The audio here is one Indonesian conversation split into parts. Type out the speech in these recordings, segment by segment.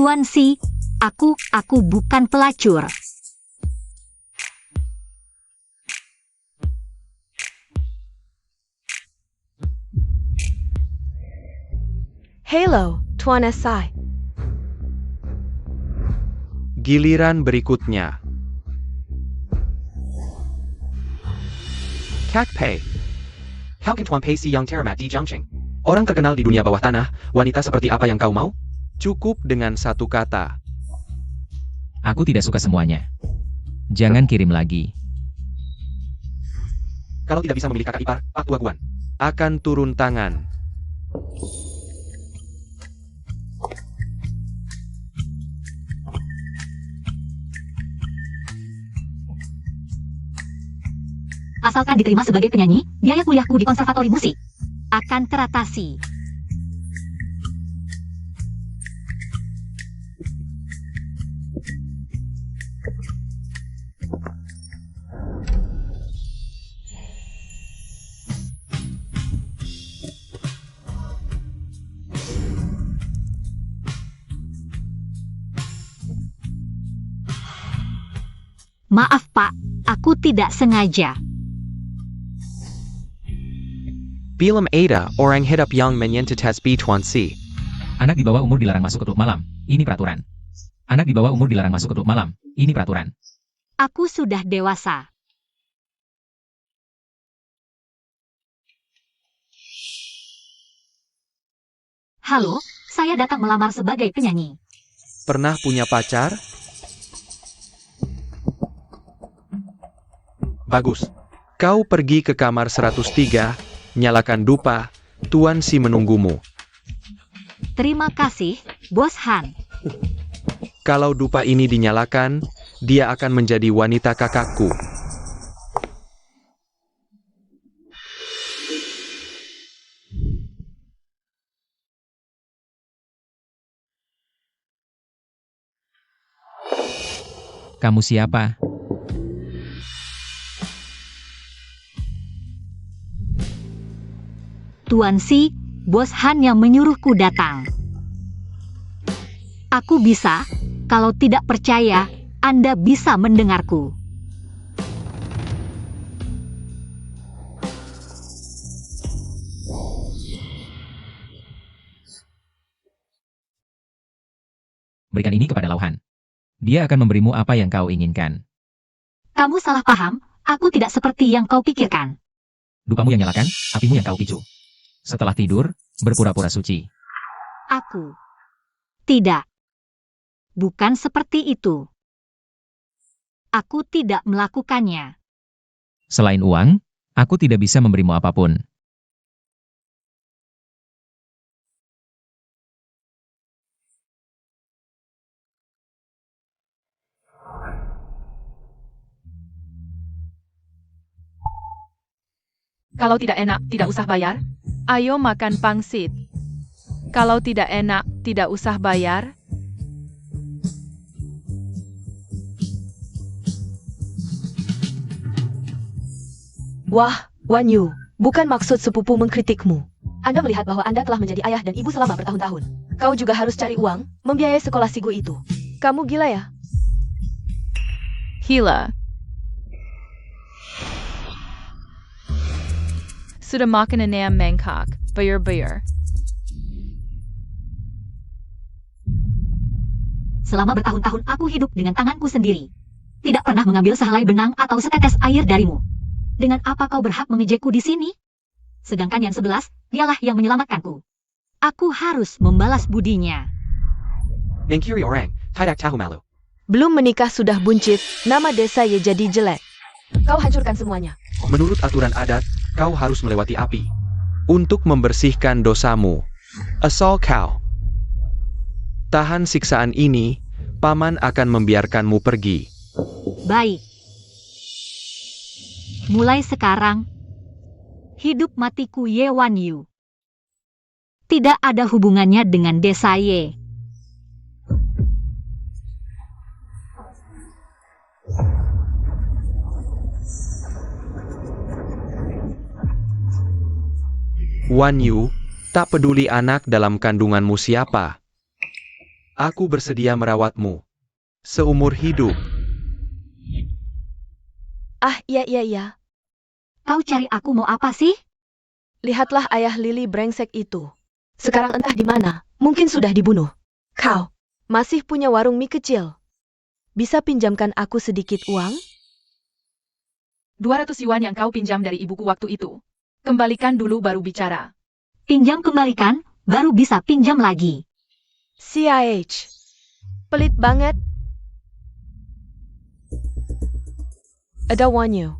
Tuan Si, aku bukan pelacur. Hello, Tuan Sai. Giliran berikutnya. Kak Pei. How can Tuan Pei si Yang Teramat di Jiangqing? Orang terkenal di dunia bawah tanah, wanita seperti apa yang kau mau? Cukup dengan satu kata. Aku tidak suka semuanya. Jangan kirim lagi. Kalau tidak bisa memilih kakak ipar, Pak Tua Guan. Akan turun tangan. Asalkan diterima sebagai penyanyi, biaya kuliahku di konservatori musik akan teratasi. Maaf Pak, aku tidak sengaja. Bilam Ada orang hidup yang menyentetes B Tuan Si. Anak di bawah umur dilarang masuk ke klub malam. Ini peraturan. Anak di bawah umur dilarang masuk ke klub malam. Ini peraturan. Aku sudah dewasa. Halo, saya datang melamar sebagai penyanyi. Pernah punya pacar? Bagus. Kau pergi ke kamar 103, nyalakan dupa, Tuan Si menunggumu. Terima kasih, Bos Han. Kalau dupa ini dinyalakan, dia akan menjadi wanita kakakku. Kamu siapa? Tuan Si, Bos Han yang menyuruhku datang. Aku bisa, kalau tidak percaya, Anda bisa mendengarku. Berikan ini kepada Lauhan. Dia akan memberimu apa yang kau inginkan. Kamu salah paham, aku tidak seperti yang kau pikirkan. Dupamu yang nyalakan, apimu yang kau picu. Setelah tidur, berpura-pura suci. Aku tidak. Bukan seperti itu. Aku tidak melakukannya. Selain uang, aku tidak bisa memberimu apapun. Kalau tidak enak, tidak usah bayar. Ayo makan pangsit. Kalau tidak enak, tidak usah bayar. Wah, Wan Yu, bukan maksud sepupu mengkritikmu. Anda melihat bahwa Anda telah menjadi ayah dan ibu selama bertahun-tahun. Kau juga harus cari uang, membiayai sekolah si Gu itu. Kamu gila ya? Gila. Sudah makan enam mangkok, bayar. Selama bertahun-tahun aku hidup dengan tanganku sendiri. Tidak pernah mengambil sehelai benang atau setetes air darimu. Dengan apa kau berhak mengejekku di sini? Sedangkan yang 11, dialah yang menyelamatkanku. Aku harus membalas budinya. Yang kiri orang, tidak tahu malu. Belum menikah sudah buncit, nama desa ya jadi jelek. Kau hancurkan semuanya. Menurut aturan adat, kau harus melewati api. Untuk membersihkan dosamu. Asal kau tahan siksaan ini, Paman akan membiarkanmu pergi. Baik. Mulai sekarang, hidup matiku Ye Wan Yu tidak ada hubungannya dengan desa Ye. Wan Yu, tak peduli anak dalam kandunganmu siapa. Aku bersedia merawatmu. Seumur hidup. Ah, iya. Kau cari aku mau apa sih? Lihatlah ayah Lily brengsek itu. Sekarang entah di mana, mungkin sudah dibunuh. Kau masih punya warung mie kecil. Bisa pinjamkan aku sedikit uang? 200 yuan yang kau pinjam dari ibuku waktu itu. Kembalikan dulu baru bicara. Pinjam kembalikan, baru bisa pinjam lagi. CIH. Pelit banget. Ada Wanyu.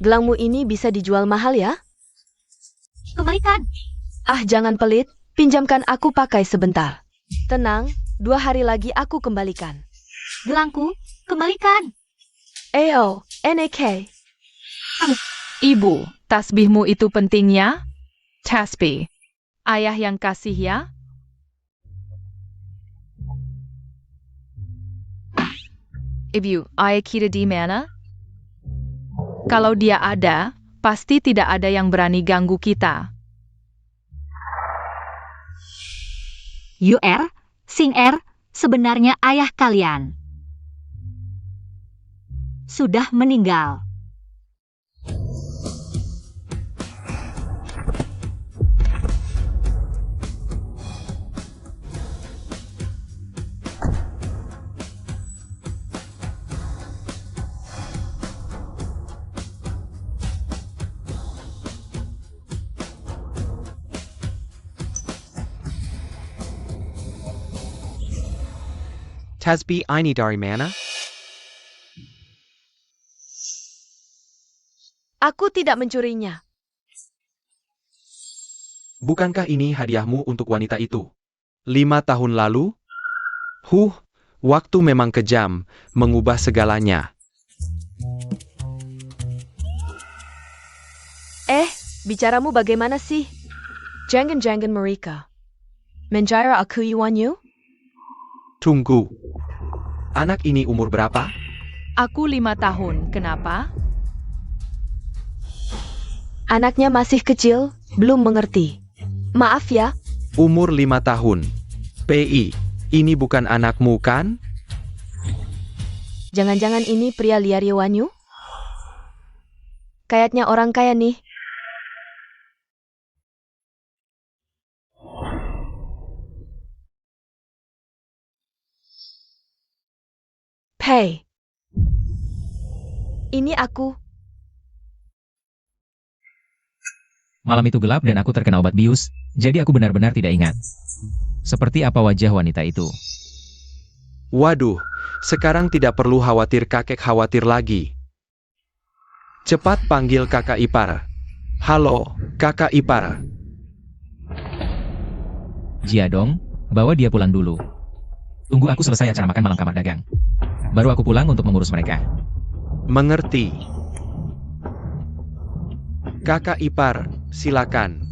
Gelangmu ini bisa dijual mahal ya? Kembalikan. Ah, jangan pelit. Pinjamkan aku pakai sebentar. Tenang, 2 hari lagi aku kembalikan. Gelangku, kembalikan. Eyo, NAK. Ibu, tasbihmu itu pentingnya? Tasbih. Ayah yang kasih ya? Ibu, ayah kira di mana? Kalau dia ada, pasti tidak ada yang berani ganggu kita. UR, Sing R, sebenarnya ayah kalian sudah meninggal. Tasbih ini dari mana? Aku tidak mencurinya. Bukankah ini hadiahmu untuk wanita itu? 5 tahun lalu? Waktu memang kejam, mengubah segalanya. Bicaramu bagaimana sih? Jangan mereka. Menjara aku Wanyu? Tunggu. Anak ini umur berapa? Aku 5 tahun, kenapa? Anaknya masih kecil, belum mengerti. Maaf ya. Umur 5 tahun. PI, ini bukan anakmu kan? Jangan-jangan ini pria liar Wanyu? Kayaknya orang kaya nih. Hey. Ini aku. Malam itu gelap dan aku terkena obat bius, jadi aku benar-benar tidak ingat. Seperti apa wajah wanita itu? Waduh, sekarang tidak perlu khawatir kakek khawatir lagi. Cepat panggil kakak ipar. Halo, kakak ipar. Jiadong, bawa dia pulang dulu. Tunggu aku selesai acara makan malam kamar dagang. Baru aku pulang untuk mengurus mereka. Mengerti. Kakak ipar, silakan.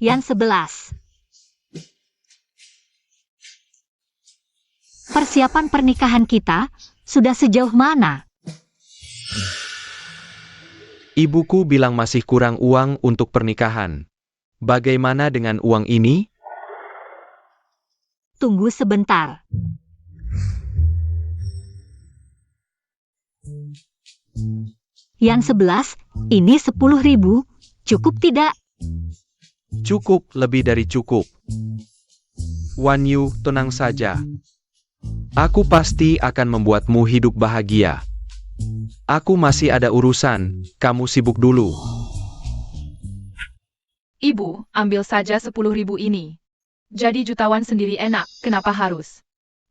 Yang 11. Persiapan pernikahan kita sudah sejauh mana? Ibuku bilang masih kurang uang untuk pernikahan. Bagaimana dengan uang ini? Tunggu sebentar. Yang 11, ini 10.000, cukup tidak? Cukup, lebih dari cukup. Wanyu, tenang saja. Aku pasti akan membuatmu hidup bahagia. Aku masih ada urusan, kamu sibuk dulu. Ibu, ambil saja 10.000 ini. Jadi jutawan sendiri enak, kenapa harus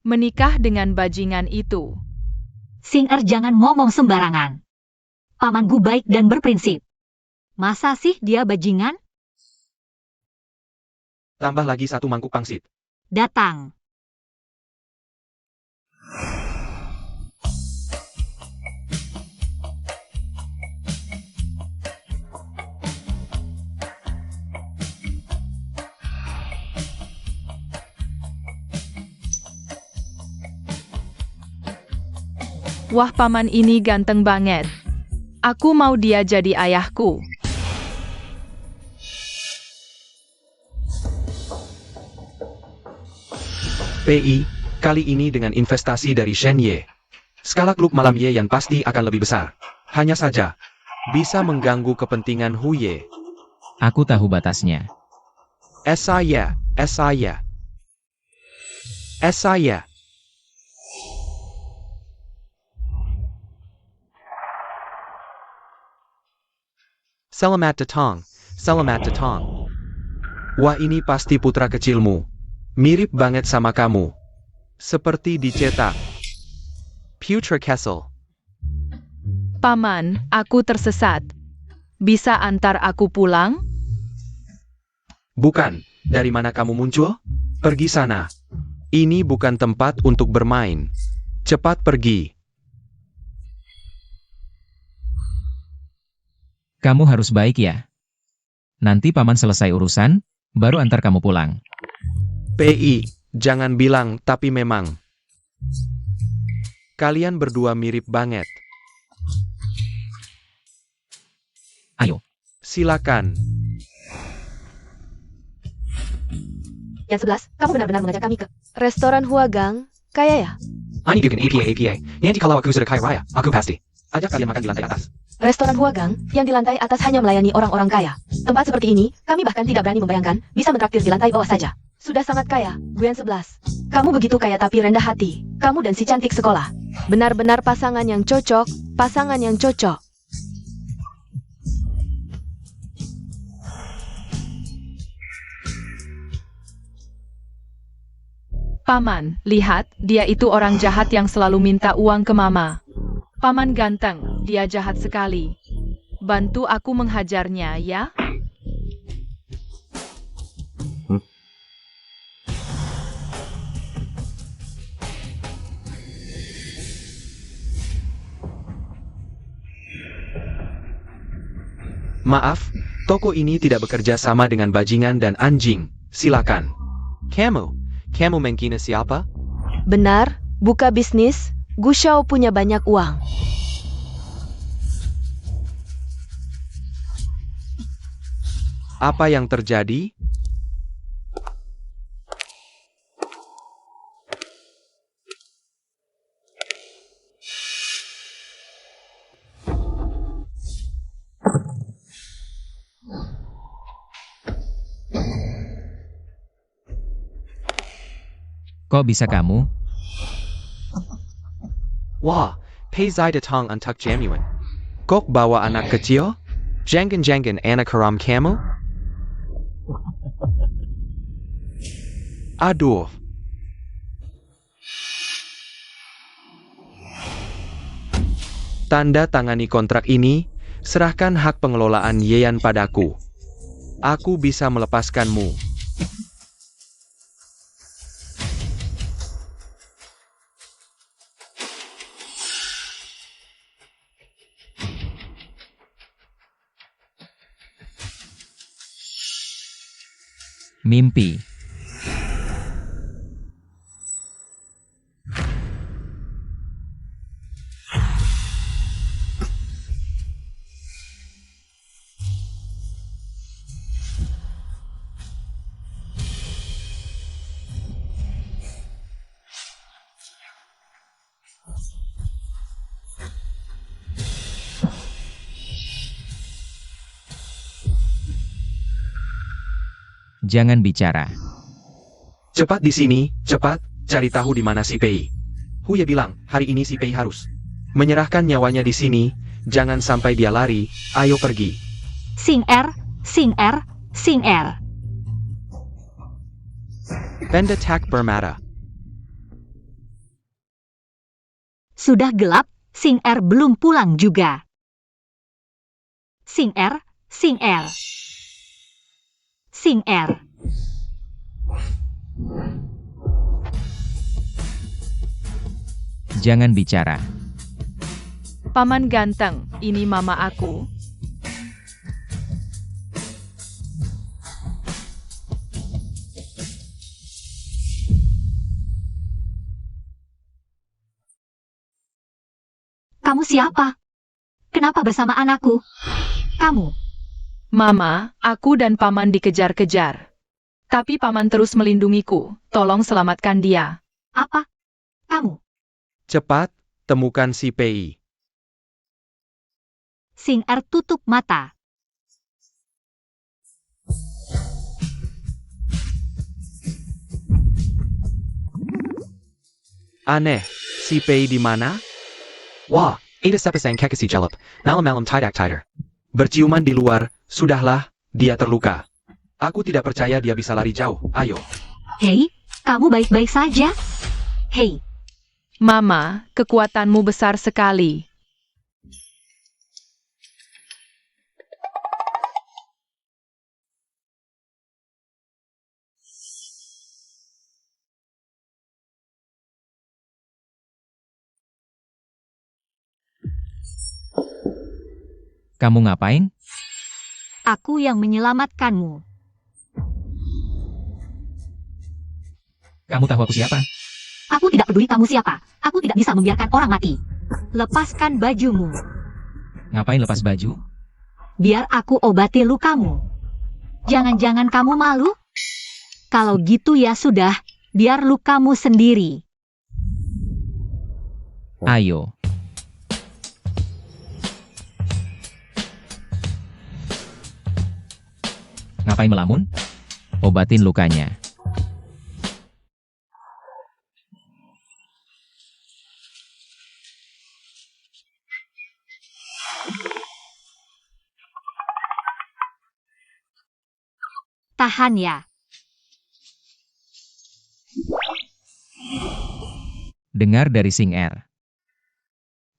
menikah dengan bajingan itu? Sing Er, jangan ngomong sembarangan. Pamanku baik dan berprinsip. Masa sih dia bajingan? Tambah lagi 1 mangkuk pangsit. Datang. Wah, paman ini ganteng banget. Aku mau dia jadi ayahku. PI, kali ini dengan investasi dari Shen Ye. Skala klub malam Ye yang pasti akan lebih besar. Hanya saja, bisa mengganggu kepentingan Hu Ye. Aku tahu batasnya. Saya. Selamat datang. Wah, ini pasti putra kecilmu. Mirip banget sama kamu. Seperti dicetak. Putra Kessel. Paman, aku tersesat. Bisa antar aku pulang? Bukan, dari mana kamu muncul? Pergi sana. Ini bukan tempat untuk bermain. Cepat pergi. Kamu harus baik ya. Nanti paman selesai urusan, baru antar kamu pulang. PI, jangan bilang tapi memang. Kalian berdua mirip banget. Ayo. Silakan. Yang 11, kamu benar-benar mengajak kami ke restoran Huagang, kaya ya? Ani bikin APA. Nanti kalau aku sudah kaya raya, aku pasti ajak kalian makan di lantai atas. Restoran Huagang, yang di lantai atas hanya melayani orang-orang kaya. Tempat seperti ini, kami bahkan tidak berani membayangkan bisa mentraktir di lantai bawah saja. Sudah sangat kaya, Gwen 11. Kamu begitu kaya tapi rendah hati. Kamu dan si cantik sekolah. Benar-benar pasangan yang cocok. Paman, lihat, dia itu orang jahat yang selalu minta uang ke mama. Paman ganteng, dia jahat sekali. Bantu aku menghajarnya, ya? Maaf, toko ini tidak bekerja sama dengan bajingan dan anjing. Silakan. Kamu menghina siapa? Benar, buka bisnis. Gu Shao punya banyak uang. Apa yang terjadi? Kok bisa kamu? Wah, pay zai datang untuk jamuan. Kok bawa anak kecil? Jangan anak haram kamu? Aduh. Tanda tangani kontrak ini, serahkan hak pengelolaan Yeyan padaku. Aku bisa melepaskanmu. Mimpi. Jangan bicara. Cepat di sini, cepat, cari tahu di mana si Pei. Huye bilang, hari ini si Pei harus menyerahkan nyawanya di sini, jangan sampai dia lari, ayo pergi. Sing Er. Benda tak bermata. Sudah gelap, Sing Er belum pulang juga. Sing Er. Jangan bicara. Paman ganteng, ini mama aku. Kamu siapa? Kenapa bersama anakku? Kamu, Mama, aku dan Paman dikejar-kejar. Tapi Paman terus melindungiku. Tolong selamatkan dia. apa? Kamu, Cepat, temukan si Pei. Sing Er tutup mata. Aneh, si Pei di mana? Wah, Ada sepasang kekasi jelap. Malam-malam tidak tider. Berciuman di luar, sudahlah, dia terluka. Aku tidak percaya dia bisa lari jauh, ayo. Hei, kamu baik-baik saja? Hei, Mama, kekuatanmu besar sekali. Kamu ngapain? aku yang menyelamatkanmu. Kamu tahu aku siapa? Aku tidak peduli kamu siapa. Aku tidak bisa membiarkan orang mati. Lepaskan bajumu. Ngapain lepas baju? Biar aku obati lukamu. Jangan-jangan kamu malu? Kalau gitu ya sudah, biar lukamu sendiri. Ayo. Ngapain melamun? Obatin lukanya. Tahan ya. Dengar dari Sing Er.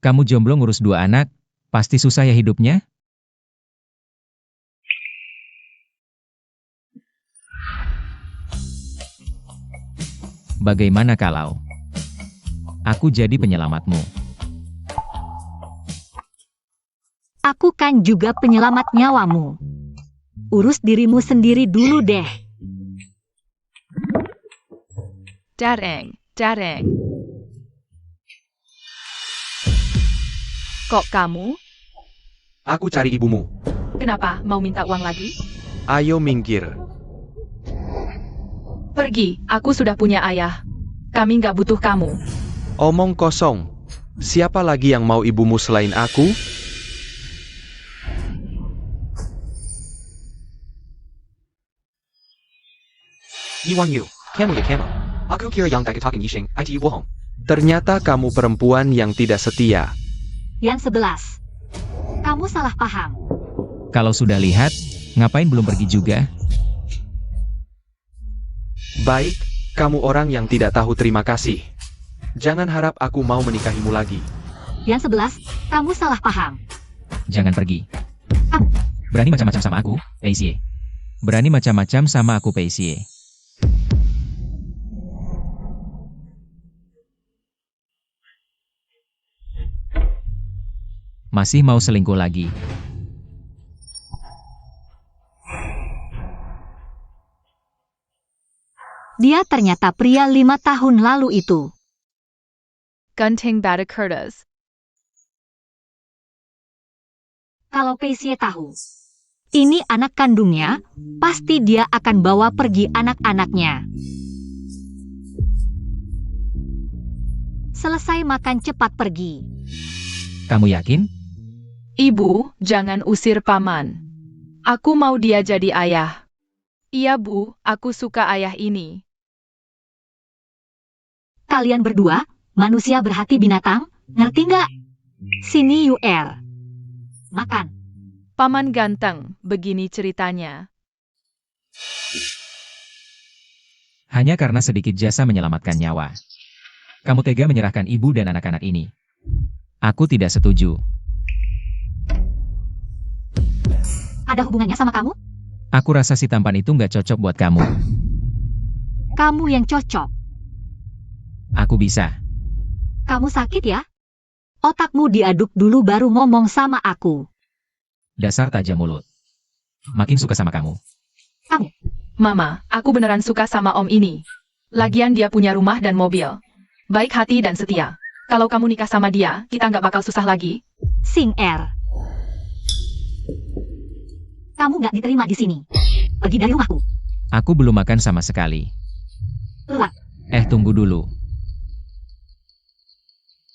Kamu jomblo ngurus 2 anak, pasti susah ya hidupnya? Bagaimana kalau aku jadi penyelamatmu? Aku kan juga penyelamat nyawamu. Urus dirimu sendiri dulu deh. Dareng, dareng. Kok kamu? Aku cari ibumu. Kenapa mau minta uang lagi? Ayo minggir. Pergi, aku sudah punya ayah. Kami nggak butuh kamu. Omong kosong. Siapa lagi yang mau ibumu selain aku? Iwan Yu, kamu ya kamu. Aku kira yang tak ketakan Yishing, itu bohong. Ternyata kamu perempuan yang tidak setia. Yang 11. Kamu salah paham. Kalau sudah lihat, ngapain belum pergi juga? Baik, kamu orang yang tidak tahu terima kasih. Jangan harap aku mau menikahimu lagi. Yang 11. Kamu salah paham. Jangan pergi. Kamu, Berani macam-macam sama aku, Peisie. Berani macam-macam sama aku, Peisie. Masih mau selingkuh lagi? dia ternyata pria 5 tahun lalu itu. Gunting Bata Curtis. Kalau Peisie tahu, ini anak kandungnya, pasti dia akan bawa pergi anak-anaknya. Selesai makan cepat pergi. Kamu yakin? Ibu, jangan usir Paman. Aku mau dia jadi ayah. Iya Bu, aku suka ayah ini. Kalian berdua, manusia berhati binatang, ngerti nggak? Sini UR. Makan. Paman ganteng, begini ceritanya. Hanya karena sedikit jasa menyelamatkan nyawa. Kamu tega menyerahkan ibu dan anak-anak ini. Aku tidak setuju. Ada hubungannya sama kamu? Aku rasa si tampan itu nggak cocok buat kamu. Kamu yang cocok. Aku bisa. Kamu sakit ya? Otakmu diaduk dulu baru ngomong sama aku. Dasar tajam mulut. Makin suka sama kamu. Mama, aku beneran suka sama om ini. Lagian dia punya rumah dan mobil. Baik hati dan setia. Kalau kamu nikah sama dia, kita nggak bakal susah lagi. Sing Er. Kamu nggak diterima di sini. Pergi dari rumahku. Aku belum makan sama sekali. Keluar. Tunggu dulu.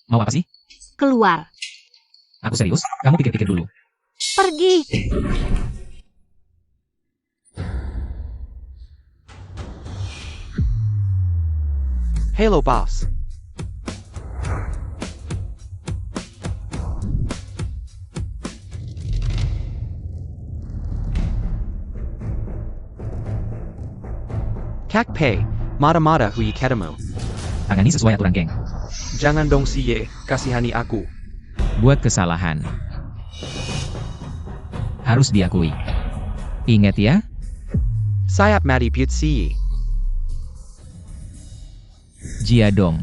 Mau apa sih? Keluar. Aku serius, kamu pikir-pikir dulu. Pergi. Hello, boss. Kakpei, mata-mata hui ketemu. Tangani sesuai aturan, geng. Jangan dong Siye, kasihani aku. Buat kesalahan. Harus diakui. Ingat ya, Sayap mati put si. Jia Dong.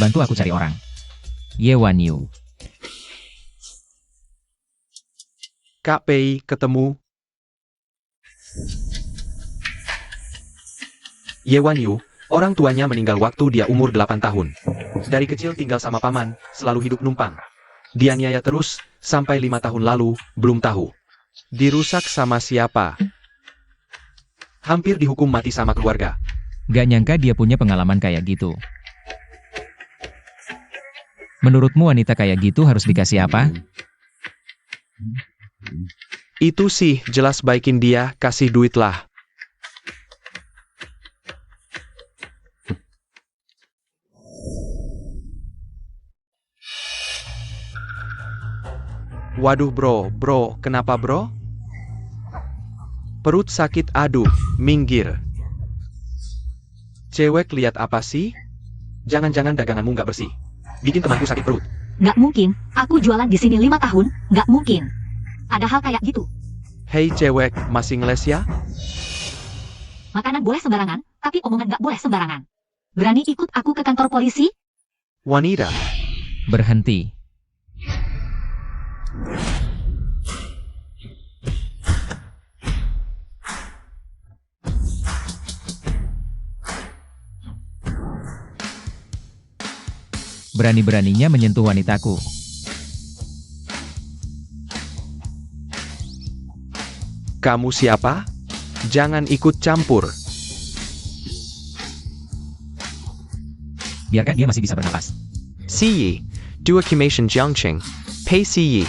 Bantu aku cari orang. Ye Wan Yu. Kak Pei, ketemu. Yewan Yu, orang tuanya meninggal waktu dia umur 8 tahun. Dari kecil tinggal sama paman, selalu hidup numpang. Dia niaya terus, sampai 5 tahun lalu, belum tahu. Dirusak sama siapa? Hampir dihukum mati sama keluarga. Gak nyangka dia punya pengalaman kayak gitu. Menurutmu wanita kayak gitu harus dikasih apa? Itu sih, jelas baikin dia, kasih duit lah. Waduh bro, kenapa bro? Perut sakit, aduh, minggir. Cewek lihat apa sih? Jangan-jangan daganganmu nggak bersih. Bikin temanku sakit perut. Nggak mungkin. Aku jualan di sini 5 tahun. Nggak mungkin. Ada hal kayak gitu. Hei cewek, masih ngeles ya? Makanan boleh sembarangan, tapi omongan nggak boleh sembarangan. Berani ikut aku ke kantor polisi? Wanita, Berhenti. Berani-beraninya menyentuh wanitaku. kamu siapa? Jangan ikut campur. Biarkan dia masih bisa bernapas. Si, dua Kimation Jiangqing. Pei si.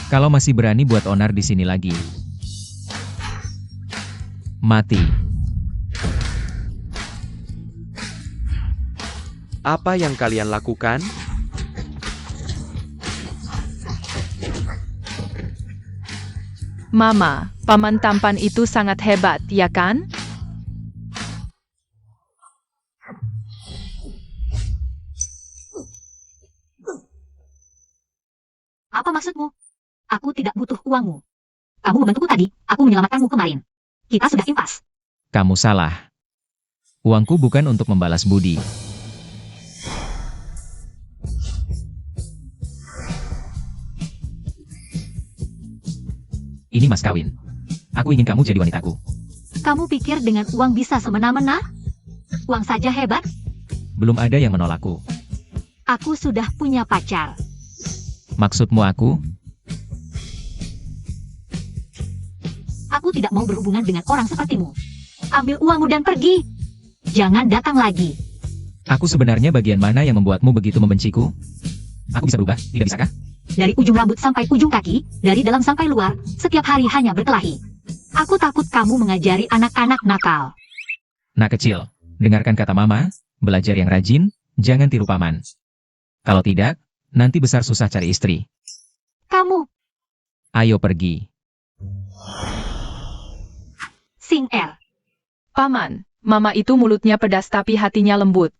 Kalau masih berani buat onar di sini lagi. Mati. Apa yang kalian lakukan? Mama, paman tampan itu sangat hebat, ya kan? Apa maksudmu? Aku tidak butuh uangmu. Kamu membantuku tadi, aku menyelamatkanmu kemarin. Kita sudah impas. Kamu salah. Uangku bukan untuk membalas budi. Ini mas kawin. Aku ingin kamu jadi wanitaku. Kamu pikir dengan uang bisa semena-mena? Uang saja hebat? Belum ada yang menolakku. Aku sudah punya pacar. Maksudmu aku? Aku tidak mau berhubungan dengan orang sepertimu. Ambil uangmu dan pergi. Jangan datang lagi. Aku sebenarnya bagian mana yang membuatmu begitu membenciku? Aku bisa berubah, tidak bisakah? Dari ujung rambut sampai ujung kaki, dari dalam sampai luar, setiap hari hanya berkelahi. Aku takut kamu mengajari anak-anak nakal. Nak kecil, dengarkan kata mama, belajar yang rajin, jangan tiru paman. Kalau tidak, nanti besar susah cari istri. Kamu, Ayo pergi. Sing Er. Paman, mama itu mulutnya pedas tapi hatinya lembut.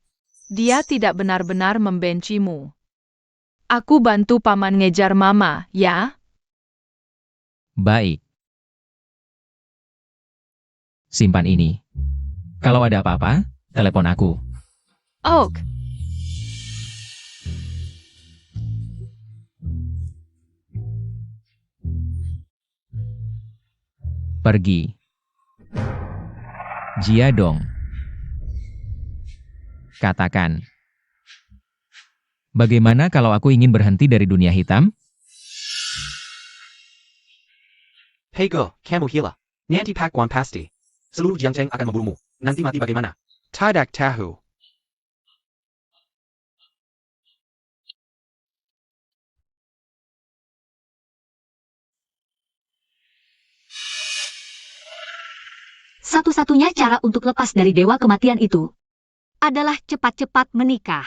Dia tidak benar-benar membencimu. Aku bantu paman ngejar mama, ya? Baik. Simpan ini. Kalau ada apa-apa, telepon aku. Ok. Pergi. Jia Dong. Katakan. Bagaimana kalau aku ingin berhenti dari dunia hitam? Hei girl, kamu gila. Nanti Pakwan pasti. Seluruh Jiangcheng akan memburumu. Nanti mati bagaimana? Tidak tahu. Satu-satunya cara untuk lepas dari dewa kematian itu adalah cepat-cepat menikah.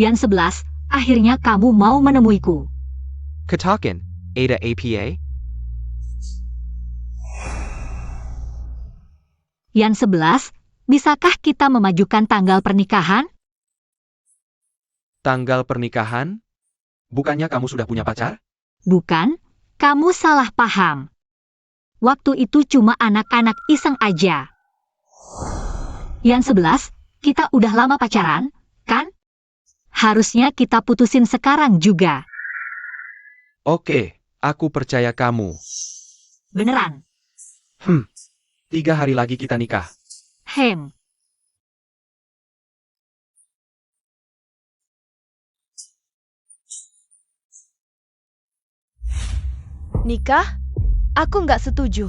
Yang 11, akhirnya kamu mau menemuiku. Katakan, Ada APA? Yang 11, bisakah kita memajukan tanggal pernikahan? Tanggal pernikahan? Bukannya kamu sudah punya pacar? Bukan, kamu salah paham. Waktu itu cuma anak-anak iseng aja. Yang 11, kita udah lama pacaran, kan? Harusnya kita putusin sekarang juga. Oke, aku percaya kamu. Beneran? 3 hari lagi kita nikah. Hem. Nikah? Aku nggak setuju.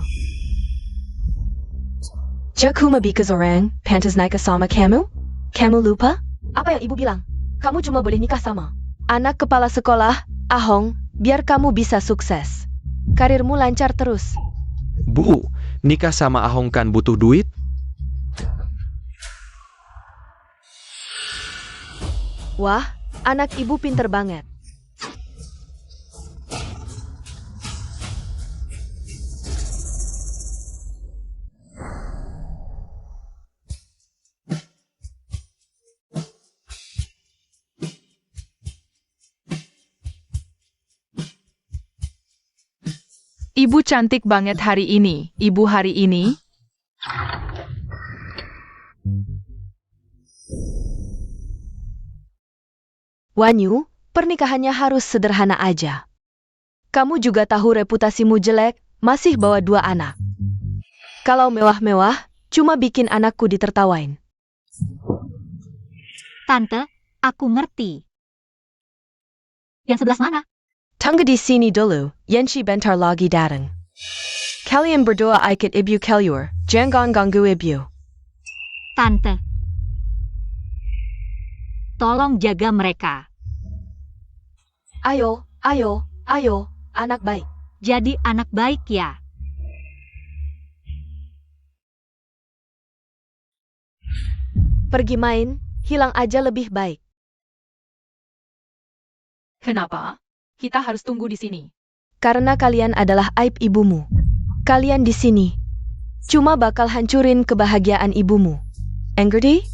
Jakuma bikas orang, pantas nikah sama kamu? Kamu lupa? Apa yang ibu bilang? Kamu cuma boleh nikah sama anak kepala sekolah, Ahong, biar kamu bisa sukses. Karirmu lancar terus. Bu, nikah sama Ahong kan butuh duit? Wah, anak ibu pinter banget. Ibu cantik banget hari ini. Ibu hari ini? Wanyu, pernikahannya harus sederhana aja. Kamu juga tahu reputasimu jelek, masih bawa 2 anak. Kalau mewah-mewah, cuma bikin anakku ditertawain. Tante, aku ngerti. Yang 11 mana? Tunggu di sini dulu, Yenshi bentar lagi datang. Kalian berdua ikut ibu keluar, jangan ganggu ibu. Tante. Tolong jaga mereka. Ayo, ayo, ayo, anak baik. Jadi anak baik ya. Pergi main, hilang aja lebih baik. Kenapa? Kita harus tunggu di sini. Karena kalian adalah aib ibumu. Kalian di sini cuma bakal hancurin kebahagiaan ibumu. Engerti?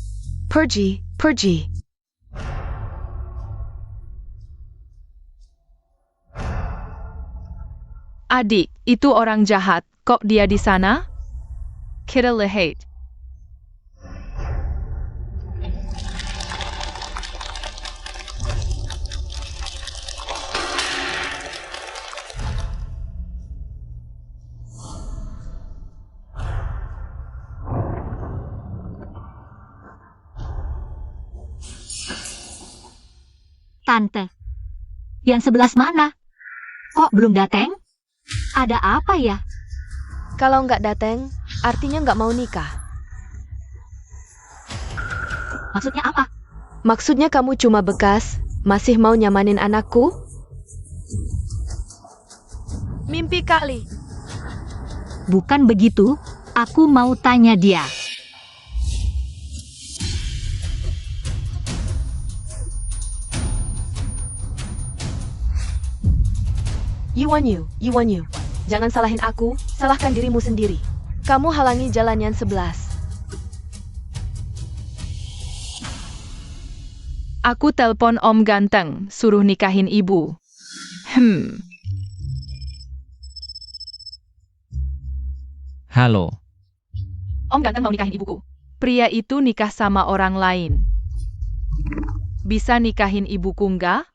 Pergi, pergi. Adik, itu orang jahat. Kok dia di sana? Kita lihat. Tante. Yang 11 mana? Kok belum datang? Ada apa ya? Kalau nggak datang, artinya nggak mau nikah. Maksudnya apa? Maksudnya kamu cuma bekas, masih mau nyamanin anakku? Mimpi kali. Bukan begitu, aku mau tanya dia. You. Jangan salahin aku, salahkan dirimu sendiri. Kamu halangi jalan yang 11. Aku telpon Om Ganteng, suruh nikahin ibu. Halo, Om Ganteng mau nikahin ibuku. Pria itu nikah sama orang lain. Bisa nikahin ibuku nggak?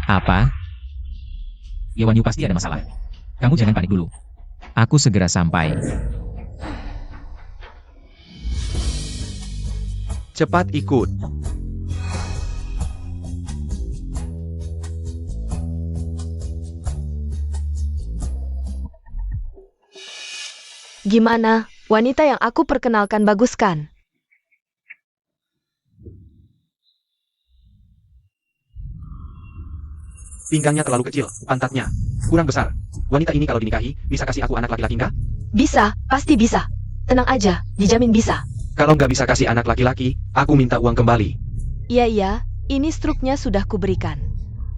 apa? Yawanyu pasti ada masalah. Kamu jangan panik dulu. Aku segera sampai. Cepat ikut. Gimana? Wanita yang aku perkenalkan bagus kan? Pinggangnya terlalu kecil, pantatnya kurang besar. Wanita ini kalau dinikahi, bisa kasih aku anak laki-laki nggak? Bisa, pasti bisa. Tenang aja, dijamin bisa. Kalau nggak bisa kasih anak laki-laki, aku minta uang kembali. Iya, ini struknya sudah kuberikan.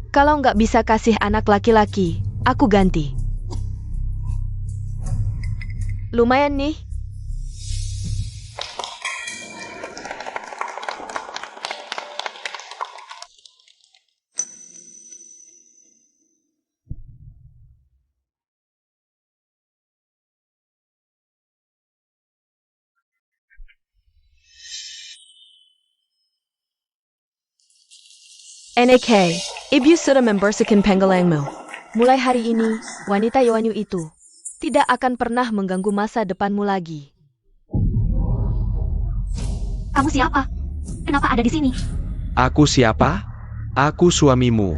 Kalau nggak bisa kasih anak laki-laki, aku ganti. Lumayan nih. NAK, ibu sudah membersihkan penggalangmu. Mulai hari ini, wanita Yowanyu itu tidak akan pernah mengganggu masa depanmu lagi. Kamu siapa? Kenapa ada di sini? Aku siapa? Aku suamimu.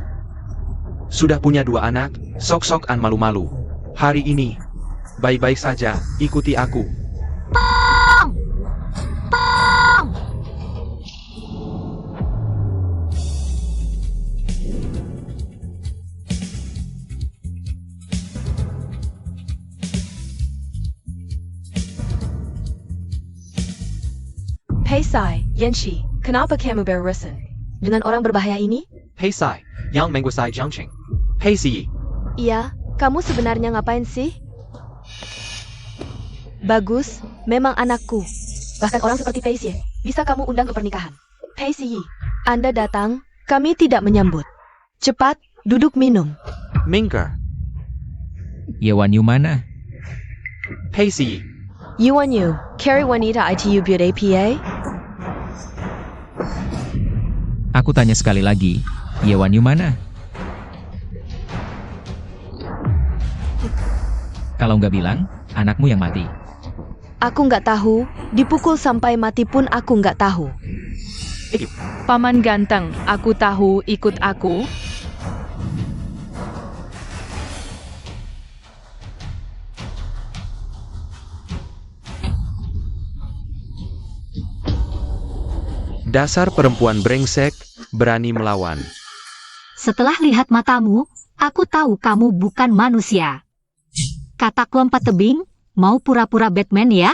Sudah punya 2 anak, sok-sokan malu-malu. Hari ini, baik-baik saja, ikuti aku. Pong! Pong! Hei Sai, Yanshi, kenapa kamu berurusan dengan orang berbahaya ini? Hei Sai, yang menguasai Jiangqing. Hei Si, Iya, kamu sebenarnya ngapain sih? Bagus, memang anakku. Bahkan orang seperti Pei Xie, bisa kamu undang ke pernikahan. Pei Xie, Anda datang, kami tidak menyambut. Cepat, duduk minum. Minker. Yewanyu mana? Hei Si, Yuanyu, carry wanita ITU buat APA? Aku tanya sekali lagi, Yewanyu mana? Kalau nggak bilang, anakmu yang mati. Aku nggak tahu, dipukul sampai mati pun aku nggak tahu. Paman ganteng, aku tahu, ikut aku. Dasar perempuan brengsek, berani melawan. Setelah lihat matamu, aku tahu kamu bukan manusia. Katak lompat tebing, mau pura-pura Batman ya?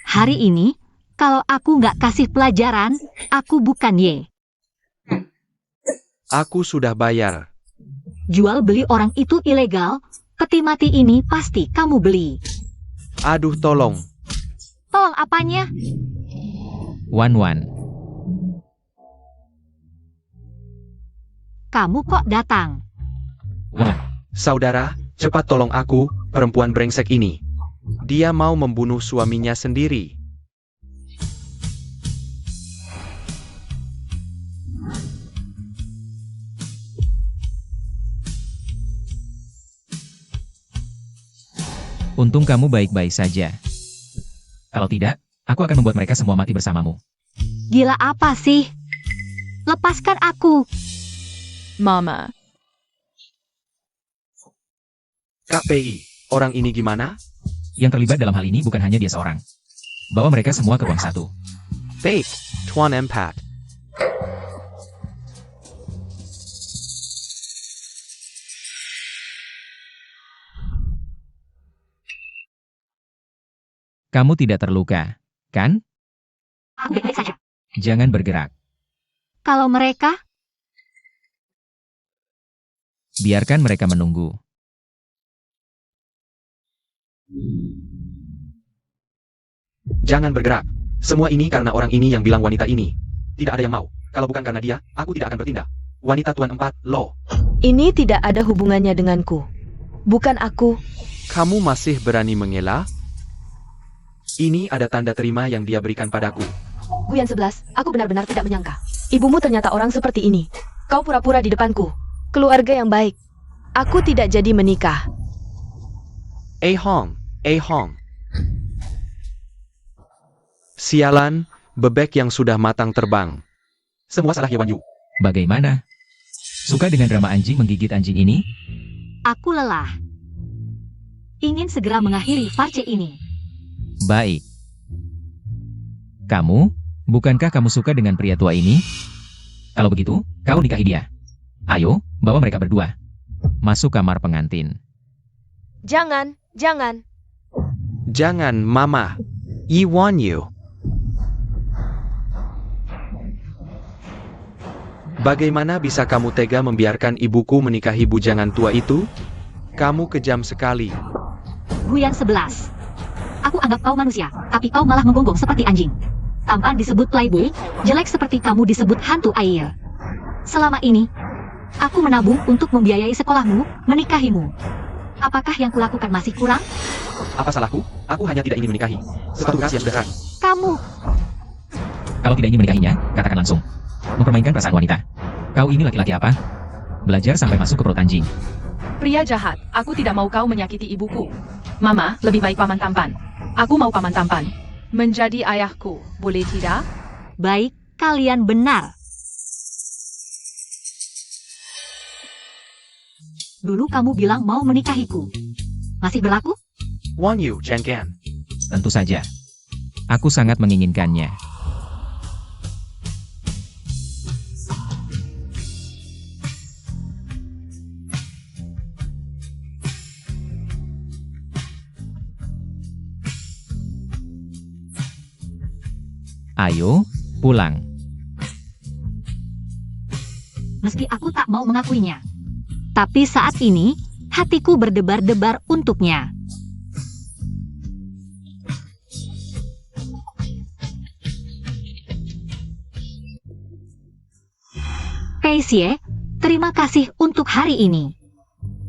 Hari ini, kalau aku nggak kasih pelajaran, aku bukan Ye. Aku sudah bayar. Jual beli orang itu ilegal, peti mati ini pasti kamu beli. Aduh tolong. Tolong apanya? Wan. Kamu kok datang? Wah, saudara, cepat tolong aku, perempuan brengsek ini. Dia mau membunuh suaminya sendiri. untung kamu baik-baik saja. Kalau tidak, aku akan membuat mereka semua mati bersamamu. Gila apa sih? Lepaskan aku. Mama. KPI, orang ini gimana? Yang terlibat dalam hal ini bukan hanya dia seorang. Bawa mereka semua ke ruang satu. Fake, Tuan Empat. Kamu tidak terluka, kan? Aku baik-baik saja. Jangan bergerak. Kalau mereka, Biarkan mereka menunggu. Jangan bergerak. Semua ini karena orang ini yang bilang wanita ini. Tidak ada yang mau. Kalau bukan karena dia, aku tidak akan bertindak. Wanita Tuan Empat, lo. Ini tidak ada hubungannya denganku. Bukan aku. Kamu masih berani mengelak? Ini ada tanda terima yang dia berikan padaku. Guyan 11, aku benar-benar tidak menyangka. Ibumu ternyata orang seperti ini. Kau pura-pura di depanku. Keluarga yang baik. Aku tidak jadi menikah. Hong. Sialan, bebek yang sudah matang terbang. Semua salah Wan Yu. Bagaimana? Suka dengan drama anjing menggigit anjing ini? Aku lelah. Ingin segera mengakhiri farce ini. Baik. Kamu, bukankah kamu suka dengan pria tua ini? Kalau begitu, kau nikahi dia. Ayo, bawa mereka berdua. Masuk kamar pengantin. Jangan, jangan. Jangan, Mama. I want you. Bagaimana bisa kamu tega membiarkan ibuku menikahi bujangan tua itu? Kamu kejam sekali. Guyan 11. Aku anggap kau manusia, tapi kau malah menggonggong seperti anjing. Tampan disebut playboy, jelek seperti kamu disebut hantu air. Selama ini, aku menabung untuk membiayai sekolahmu, menikahimu. Apakah yang kulakukan masih kurang? Apa salahku? Aku hanya tidak ingin menikahi. Sepatu rahasia sudah ragu. Kamu, Kalau tidak ingin menikahinya, katakan langsung. Mempermainkan perasaan wanita. Kau ini laki-laki apa? Belajar sampai masuk ke perut anjing. Pria jahat, aku tidak mau kau menyakiti ibuku. Mama, lebih baik paman tampan. Aku mau paman tampan. Menjadi ayahku, boleh tidak? baik, kalian benar. Dulu kamu bilang mau menikahiku. Masih berlaku? Wan Yu, Chen. Tentu saja. Aku sangat menginginkannya. Ayo, pulang. Meski aku tak mau mengakuinya. Tapi saat ini, hatiku berdebar-debar untuknya. Paisie, terima kasih untuk hari ini.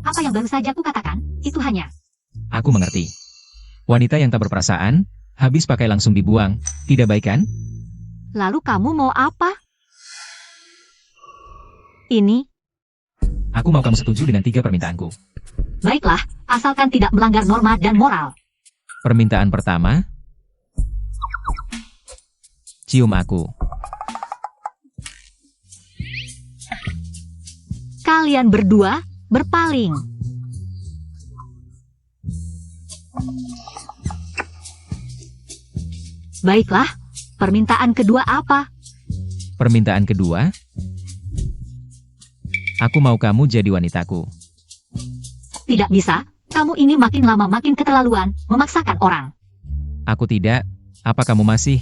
Apa yang baru saja kukatakan, itu hanya. Aku mengerti. Wanita yang tak berperasaan, habis pakai langsung dibuang, tidak baik kan? Lalu kamu mau apa? Ini, Aku mau kamu setuju dengan 3 permintaanku. baiklah, asalkan tidak melanggar norma dan moral. Permintaan pertama, cium aku. Kalian berdua berpaling. Baiklah, permintaan kedua apa? Permintaan kedua, aku mau kamu jadi wanitaku. Tidak bisa, kamu ini makin lama makin keterlaluan, memaksakan orang. Aku tidak, apa kamu masih?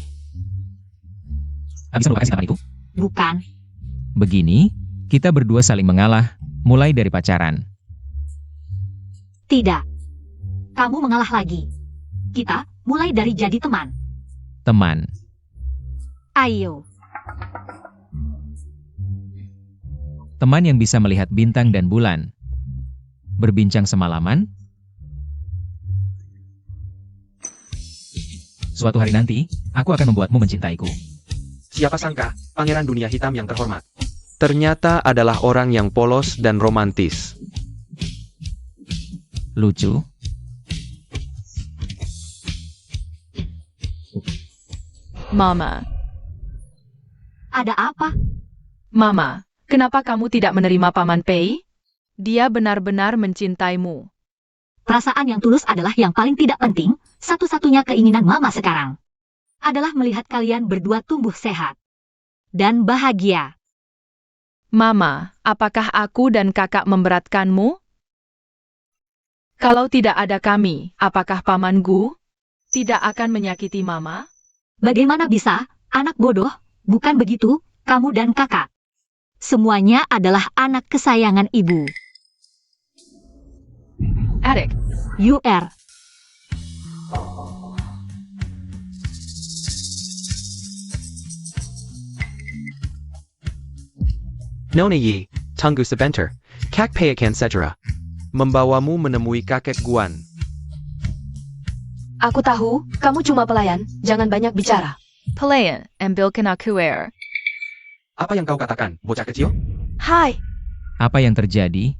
Habis melupakan sinapan itu? Bukan, Begini, kita berdua saling mengalah, mulai dari pacaran. tidak. Kamu mengalah lagi. Kita mulai dari jadi teman. Teman, Ayo, teman yang bisa melihat bintang dan bulan. Berbincang semalaman. Suatu hari nanti, aku akan membuatmu mencintaiku. Siapa sangka, pangeran dunia hitam yang terhormat. Ternyata adalah orang yang polos dan romantis. Lucu. Mama, ada apa? Mama, kenapa kamu tidak menerima Paman Pei? Dia benar-benar mencintaimu. Perasaan yang tulus adalah yang paling tidak penting. Satu-satunya keinginan Mama sekarang adalah melihat kalian berdua tumbuh sehat dan bahagia. Mama, apakah aku dan kakak memberatkanmu? Kalau tidak ada kami, apakah Paman Gu tidak akan menyakiti Mama? Bagaimana bisa, anak bodoh, bukan begitu, kamu dan kakak. Semuanya adalah anak kesayangan ibu. Eric, UR. Nona Yi, Tunggu Sebentar, Kak Payakan Sejera. Membawamu menemui kakek Guan. Aku tahu, kamu cuma pelayan, jangan banyak bicara. pelayan, ambilkan aku air. Apa yang kau katakan, bocah kecil? Hai, Apa yang terjadi?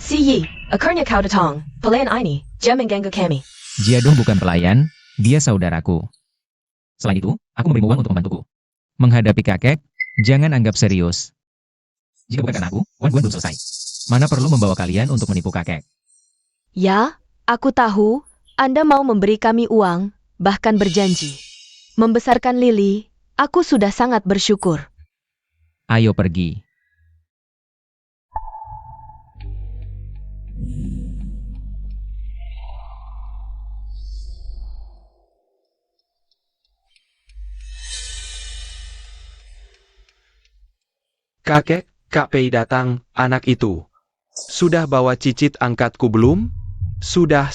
si Yi, akhirnya kau datang. Pelayan ini, jangan mengganggu kami. Jiadong bukan pelayan, dia saudaraku. Selain itu, aku memberimu uang untuk membantuku. Menghadapi kakek, jangan anggap serius. Jika bukan karena aku, Wan Guan belum selesai. Mana perlu membawa kalian untuk menipu kakek. Ya, aku tahu Anda mau memberi kami uang, bahkan berjanji. Membesarkan Lily, aku sudah sangat bersyukur. Ayo pergi. Kakek, Kak Pei datang, anak itu. Sudah bawa cicit angkatku belum? Sudah.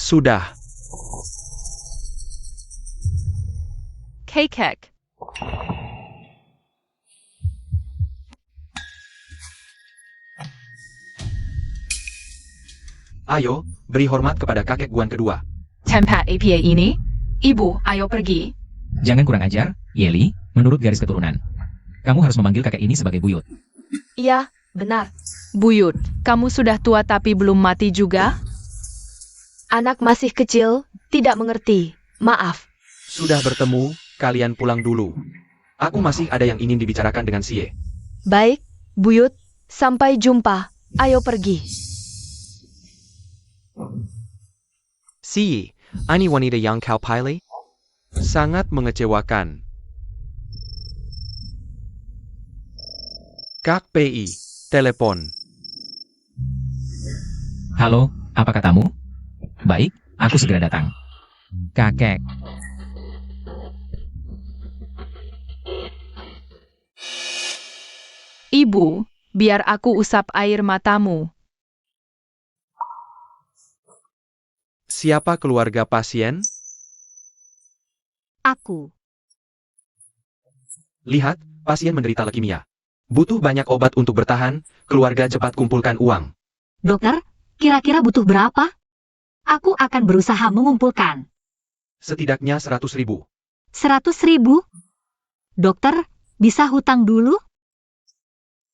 Kakek. Ayo, beri hormat kepada kakek Guan kedua. Tempat APA ini? Ibu, ayo pergi. Jangan kurang ajar, Yeli, menurut garis keturunan. Kamu harus memanggil kakek ini sebagai buyut. Iya, benar. Buyut, kamu sudah tua tapi belum mati juga? Anak masih kecil, tidak mengerti. Maaf. Sudah bertemu, kalian pulang dulu. Aku masih ada yang ingin dibicarakan dengan Sie. Baik, buyut. Sampai jumpa. Ayo pergi. Si, ani wanita yang kau pilih? Sangat mengecewakan. Kak Pei, telepon. Halo, apa katamu? Baik, aku segera datang. Kakek. Ibu, biar aku usap air matamu. Siapa keluarga pasien? Aku. Lihat, pasien menderita leukemia. Butuh banyak obat untuk bertahan, keluarga cepat kumpulkan uang. Dokter, kira-kira butuh berapa? Aku akan berusaha mengumpulkan. Setidaknya 100.000. 100.000? Dokter, bisa hutang dulu?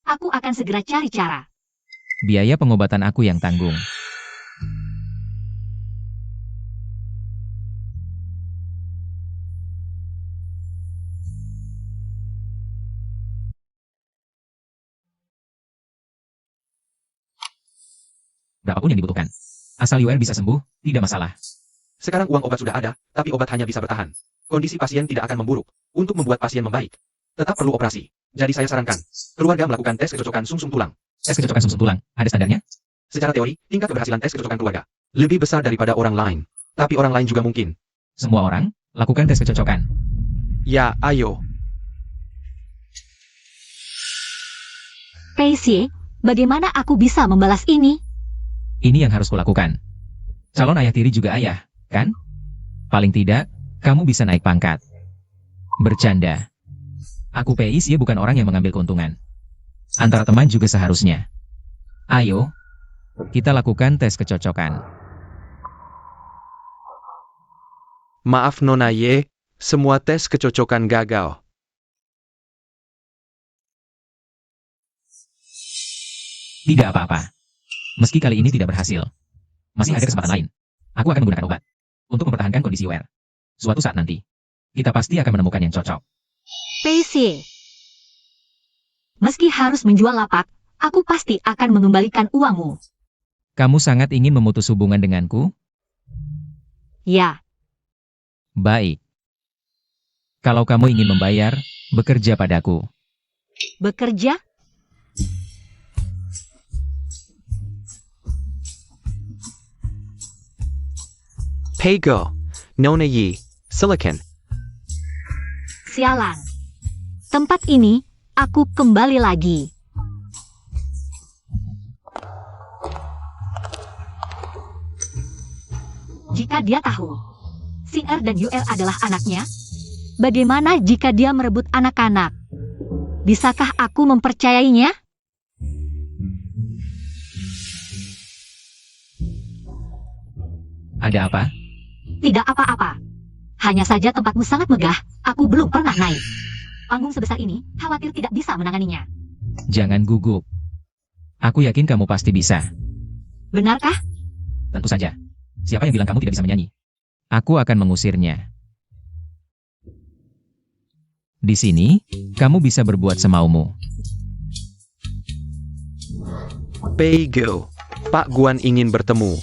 Aku akan segera cari cara. Biaya pengobatan aku yang tanggung. Berapapun yang dibutuhkan. Asal Yuer bisa sembuh, tidak masalah. Sekarang uang obat sudah ada, tapi obat hanya bisa bertahan. Kondisi pasien tidak akan memburuk. Untuk membuat pasien membaik, tetap perlu operasi. Jadi saya sarankan, keluarga melakukan tes kecocokan sumsum tulang. Tes kecocokan sumsum tulang, ada standarnya? Secara teori, tingkat keberhasilan tes kecocokan keluarga lebih besar daripada orang lain. Tapi orang lain juga mungkin. Semua orang, lakukan tes kecocokan. Ya, ayo. Pei, bagaimana aku bisa membalas ini? Ini yang harus kulakukan. Calon ayah tiri juga ayah, kan? Paling tidak, kamu bisa naik pangkat. Bercanda. Aku Pei Xie bukan orang yang mengambil keuntungan. Antara teman juga seharusnya. Ayo, kita lakukan tes kecocokan. Maaf Nona Ye, semua tes kecocokan gagal. Tidak apa-apa. Meski kali ini tidak berhasil, masih ada kesempatan lain. Aku akan menggunakan obat untuk mempertahankan kondisi Yuer. Suatu saat nanti, kita pasti akan menemukan yang cocok. Pei, meski harus menjual lapak, aku pasti akan mengembalikan uangmu. Kamu sangat ingin memutus hubungan denganku? Ya, Baik. Kalau kamu ingin membayar, bekerja padaku. bekerja? Paygo, Nona Ye, Silicon. Sialan. Tempat ini, aku kembali lagi. Jika dia tahu, Singer dan Yuel adalah anaknya, bagaimana jika dia merebut anak-anak? Bisakah aku mempercayainya? Ada apa? Tidak apa-apa. Hanya saja tempatmu sangat megah, aku belum pernah naik. Panggung sebesar ini, khawatir tidak bisa menanganinya. Jangan gugup. Aku yakin kamu pasti bisa. Benarkah? Tentu saja. Siapa yang bilang kamu tidak bisa menyanyi? Aku akan mengusirnya. Di sini, kamu bisa berbuat semaumu. Pei Go. Pak Guan ingin bertemu.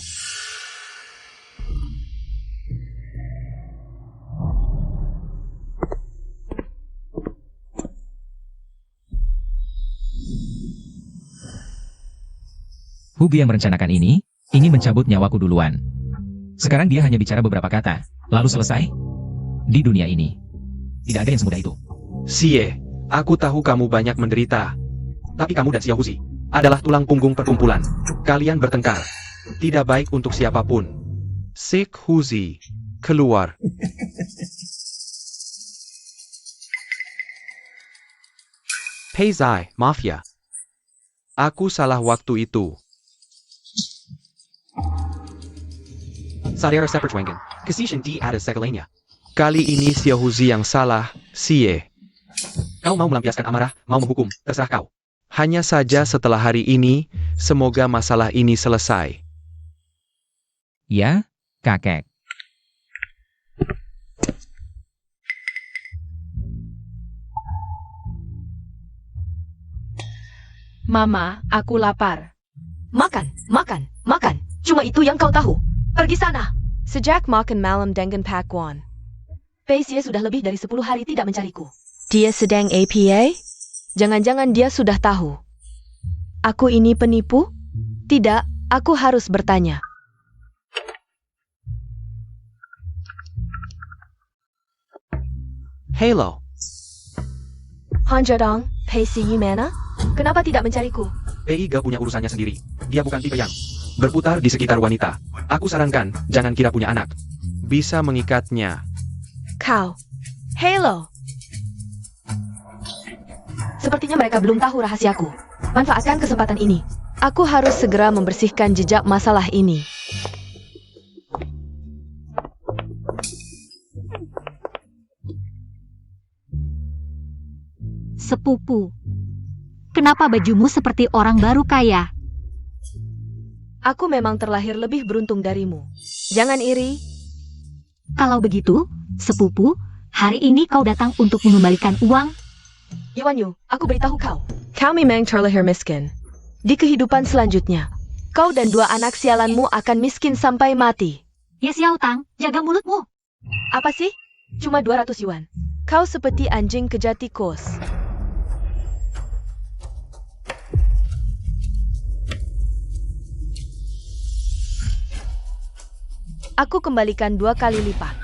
Hugi yang merencanakan ini, ingin mencabut nyawaku duluan. Sekarang dia hanya bicara beberapa kata, lalu selesai. Di dunia ini, tidak ada yang semudah itu. Xie, aku tahu kamu banyak menderita. Tapi kamu dan Xiao Huzi adalah tulang punggung perkumpulan. Kalian bertengkar. Tidak baik untuk siapapun. Sik Huzi, keluar. Pei Zai, Mafia. Aku salah waktu itu. Saudara seperjuangan, kesishan di atas segalanya. Kali ini Xiao Huzi yang salah, Xie. Kau mau melampiaskan amarah, mau menghukum, terserah kau. Hanya saja setelah hari ini, semoga masalah ini selesai. Ya, kakek. Mama, aku lapar. Makan, makan, makan. Cuma itu yang kau tahu. Pergi sana. Sejak makan malam dengan Pak Guan, Pei Xie sudah lebih dari 10 hari tidak mencariku. Dia sedang APA? Jangan-jangan dia sudah tahu. Aku ini penipu? Tidak, aku harus bertanya. Halo. Hanjadong, Pei Xie mana? Kenapa tidak mencariku? Pei gak punya urusannya sendiri. Dia bukan tipe yang berputar di sekitar wanita. Aku sarankan, jangan kira punya anak. Bisa mengikatnya. Kau. Halo. Sepertinya mereka belum tahu rahasiaku. Manfaatkan kesempatan ini. Aku harus segera membersihkan jejak masalah ini. Sepupu. Kenapa bajumu seperti orang baru kaya? Aku memang terlahir lebih beruntung darimu. Jangan iri. Kalau begitu, sepupu, hari ini kau datang untuk mengembalikan uang? Yuan Yu, aku beritahu kau. Kau memang terlahir miskin. Di kehidupan selanjutnya, kau dan 2 anak sialanmu akan miskin sampai mati. Ya Xiao Tang, jaga mulutmu. Apa sih? Cuma 200 yuan. Kau seperti anjing kejar tikus. Aku kembalikan 2 kali lipat.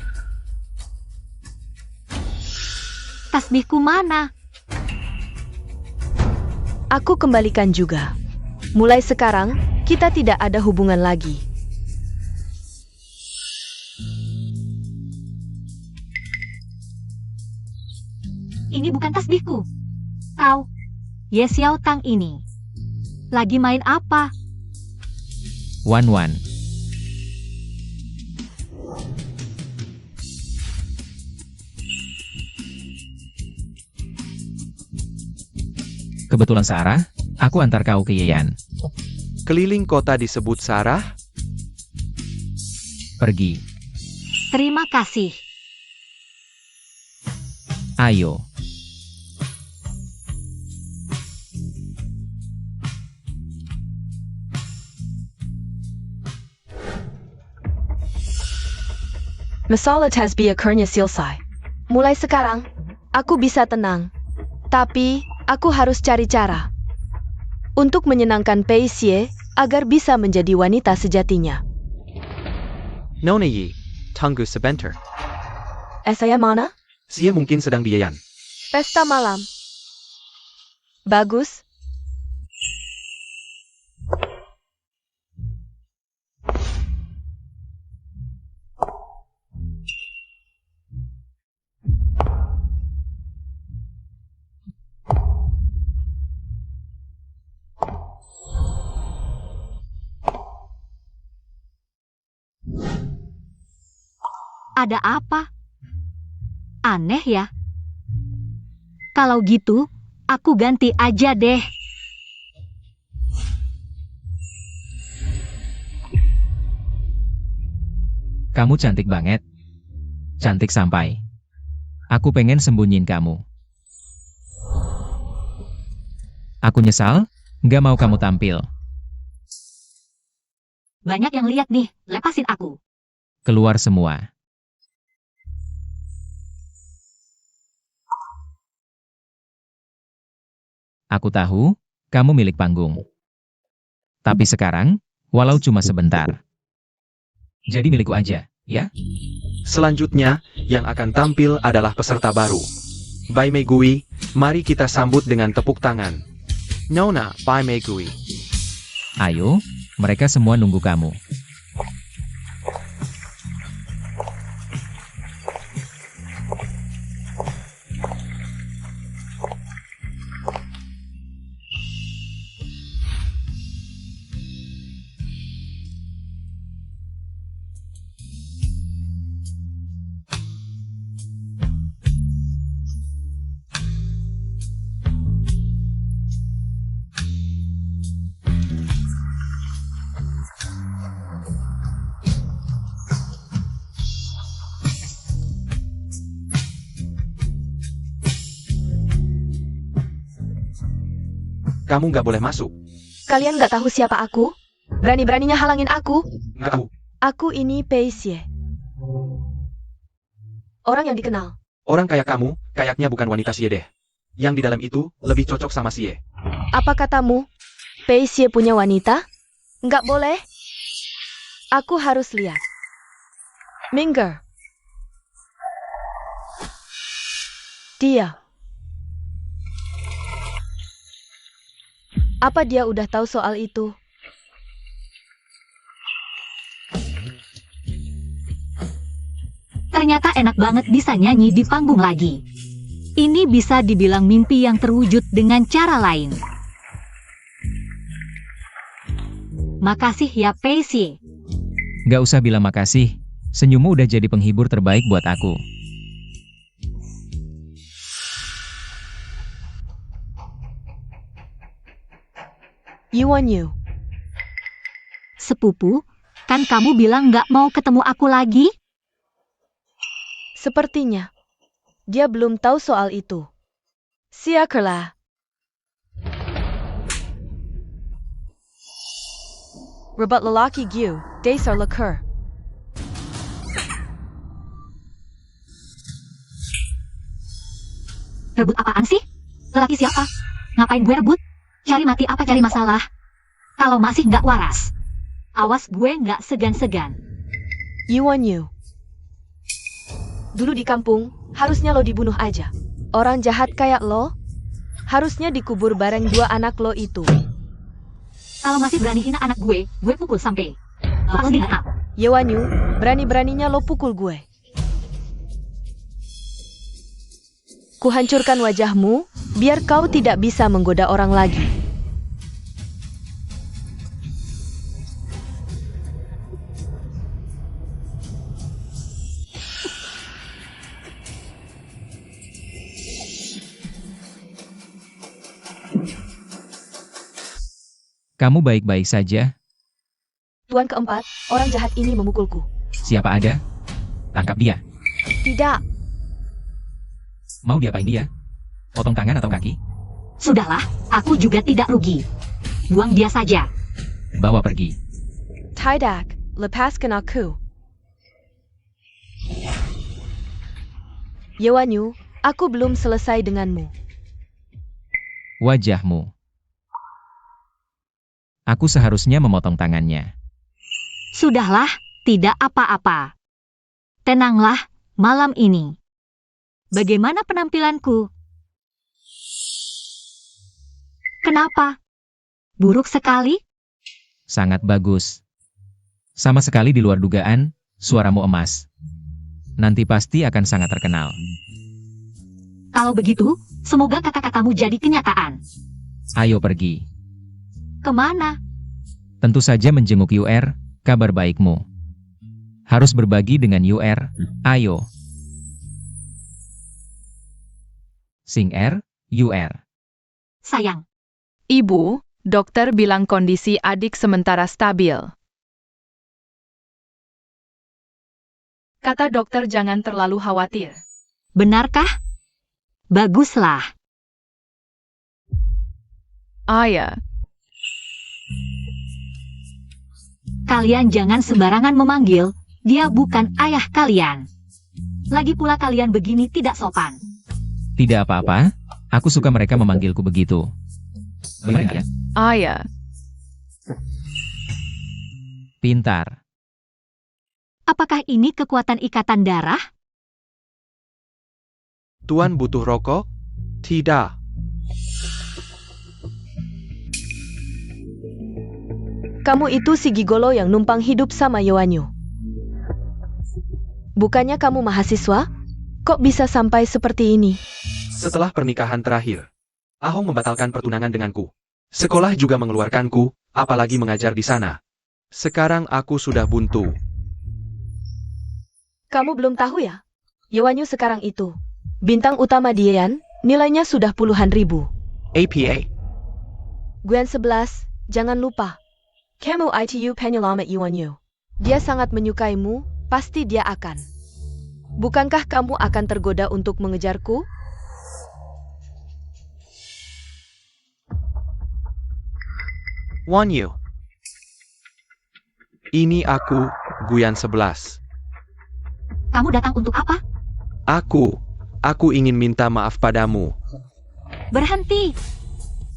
Tasbihku mana? Aku kembalikan juga. Mulai sekarang, kita tidak ada hubungan lagi. Ini bukan tasbihku. Kau, Ye Xiao Tang ini, lagi main apa? Wan. Kebetulan Sarah, aku antar kau ke Yeyan. Keliling kota disebut Sarah? Pergi. Terima kasih. Ayo. Masalah tasbih akhirnya selesai. Mulai sekarang, aku bisa tenang. Tapi, aku harus cari cara untuk menyenangkan Pei Xie agar bisa menjadi wanita sejatinya. Nona Yi, tunggu sebentar. Saya mana? Xie mungkin sedang di Yeyan. Pesta malam. Bagus. Ada apa? Aneh ya. Kalau gitu, aku ganti aja deh. Kamu cantik banget. Cantik sampai. Aku pengen sembunyiin kamu. Aku nyesal, nggak mau kamu tampil. Banyak yang lihat nih, lepasin aku. Keluar semua. Aku tahu, kamu milik panggung. Tapi sekarang, walau cuma sebentar. Jadi milikku aja, ya? Selanjutnya, yang akan tampil adalah peserta baru. Bai Megui, mari kita sambut dengan tepuk tangan. Nona, Bai Megui. Ayo, mereka semua nunggu kamu. Kamu nggak boleh masuk. Kalian nggak tahu siapa aku? Berani-beraninya halangin aku? Nggak tahu. Aku ini Pei Xie. Orang yang dikenal. Orang kayak kamu, kayaknya bukan wanita Xie deh. Yang di dalam itu, lebih cocok sama Xie. Apa katamu? Pei Xie punya wanita? Nggak boleh. Aku harus lihat. Minggir. Dia. Apa dia udah tahu soal itu? Ternyata enak banget bisa nyanyi di panggung lagi. Ini bisa dibilang mimpi yang terwujud dengan cara lain. Makasih ya Pei Xie. Nggak usah bilang makasih, senyummu udah jadi penghibur terbaik buat aku. Yuan Yu. Sepupu, kan kamu bilang nggak mau ketemu aku lagi? Sepertinya. Dia belum tahu soal itu. Siakerlah. Rebat lelaki Gyu, dasar leker. Rebut apaan sih? Lelaki siapa? Ngapain gue rebut? Cari mati apa cari masalah? Kalau masih nggak waras, awas gue nggak segan-segan. Yuan Yu. Dulu di kampung, harusnya lo dibunuh aja. Orang jahat kayak lo, harusnya dikubur bareng dua anak lo itu. Kalau masih berani hina anak gue pukul sampai pasti nggak. Yuan Yu, berani-beraninya lo pukul gue. Kuhancurkan wajahmu, biar kau tidak bisa menggoda orang lagi. Kamu baik-baik saja? Tuan keempat, orang jahat ini memukulku. Siapa ada? Tangkap dia. Tidak, Mau diapain dia? Potong tangan atau kaki? Sudahlah, aku juga tidak rugi. Buang dia saja. Bawa pergi. tidak, lepaskan aku. Yuan Yu, aku belum selesai denganmu. Wajahmu. Aku seharusnya memotong tangannya. Sudahlah, tidak apa-apa. Tenanglah, malam ini. Bagaimana penampilanku? Kenapa? Buruk sekali? Sangat bagus. Sama sekali di luar dugaan, suaramu emas. Nanti pasti akan sangat terkenal. Kalau begitu, semoga kata-katamu jadi kenyataan. Ayo pergi. Kemana? Tentu saja menjenguk UR, kabar baikmu. Harus berbagi dengan UR, ayo. Sing R, UR. Sayang, Ibu, dokter bilang kondisi adik sementara stabil. Kata dokter jangan terlalu khawatir. benarkah? Baguslah. Ayah, Kalian jangan sembarangan memanggil, dia bukan ayah kalian. Lagi pula kalian begini tidak sopan. Tidak apa-apa, aku suka mereka memanggilku begitu. Benar ya? ayah, Pintar. Apakah ini kekuatan ikatan darah? Tuan butuh rokok? Tidak. Kamu itu si gigolo yang numpang hidup sama Yowanyu. Bukannya kamu mahasiswa? Kok bisa sampai seperti ini? Setelah pernikahan terakhir, Ahong membatalkan pertunangan denganku. Sekolah juga mengeluarkanku, apalagi mengajar di sana. Sekarang aku sudah buntu. Kamu belum tahu ya? Yowanyu sekarang itu bintang utama Dian, nilainya sudah puluhan ribu. APA. Gwen 11, jangan lupa. Kamu itu penyelamat Yowanyu. Dia sangat menyukaimu, pasti dia akan. Bukankah kamu akan tergoda untuk mengejarku? Wanyu. Ini aku, Guyan 11. Kamu datang untuk apa? Aku ingin minta maaf padamu. Berhenti.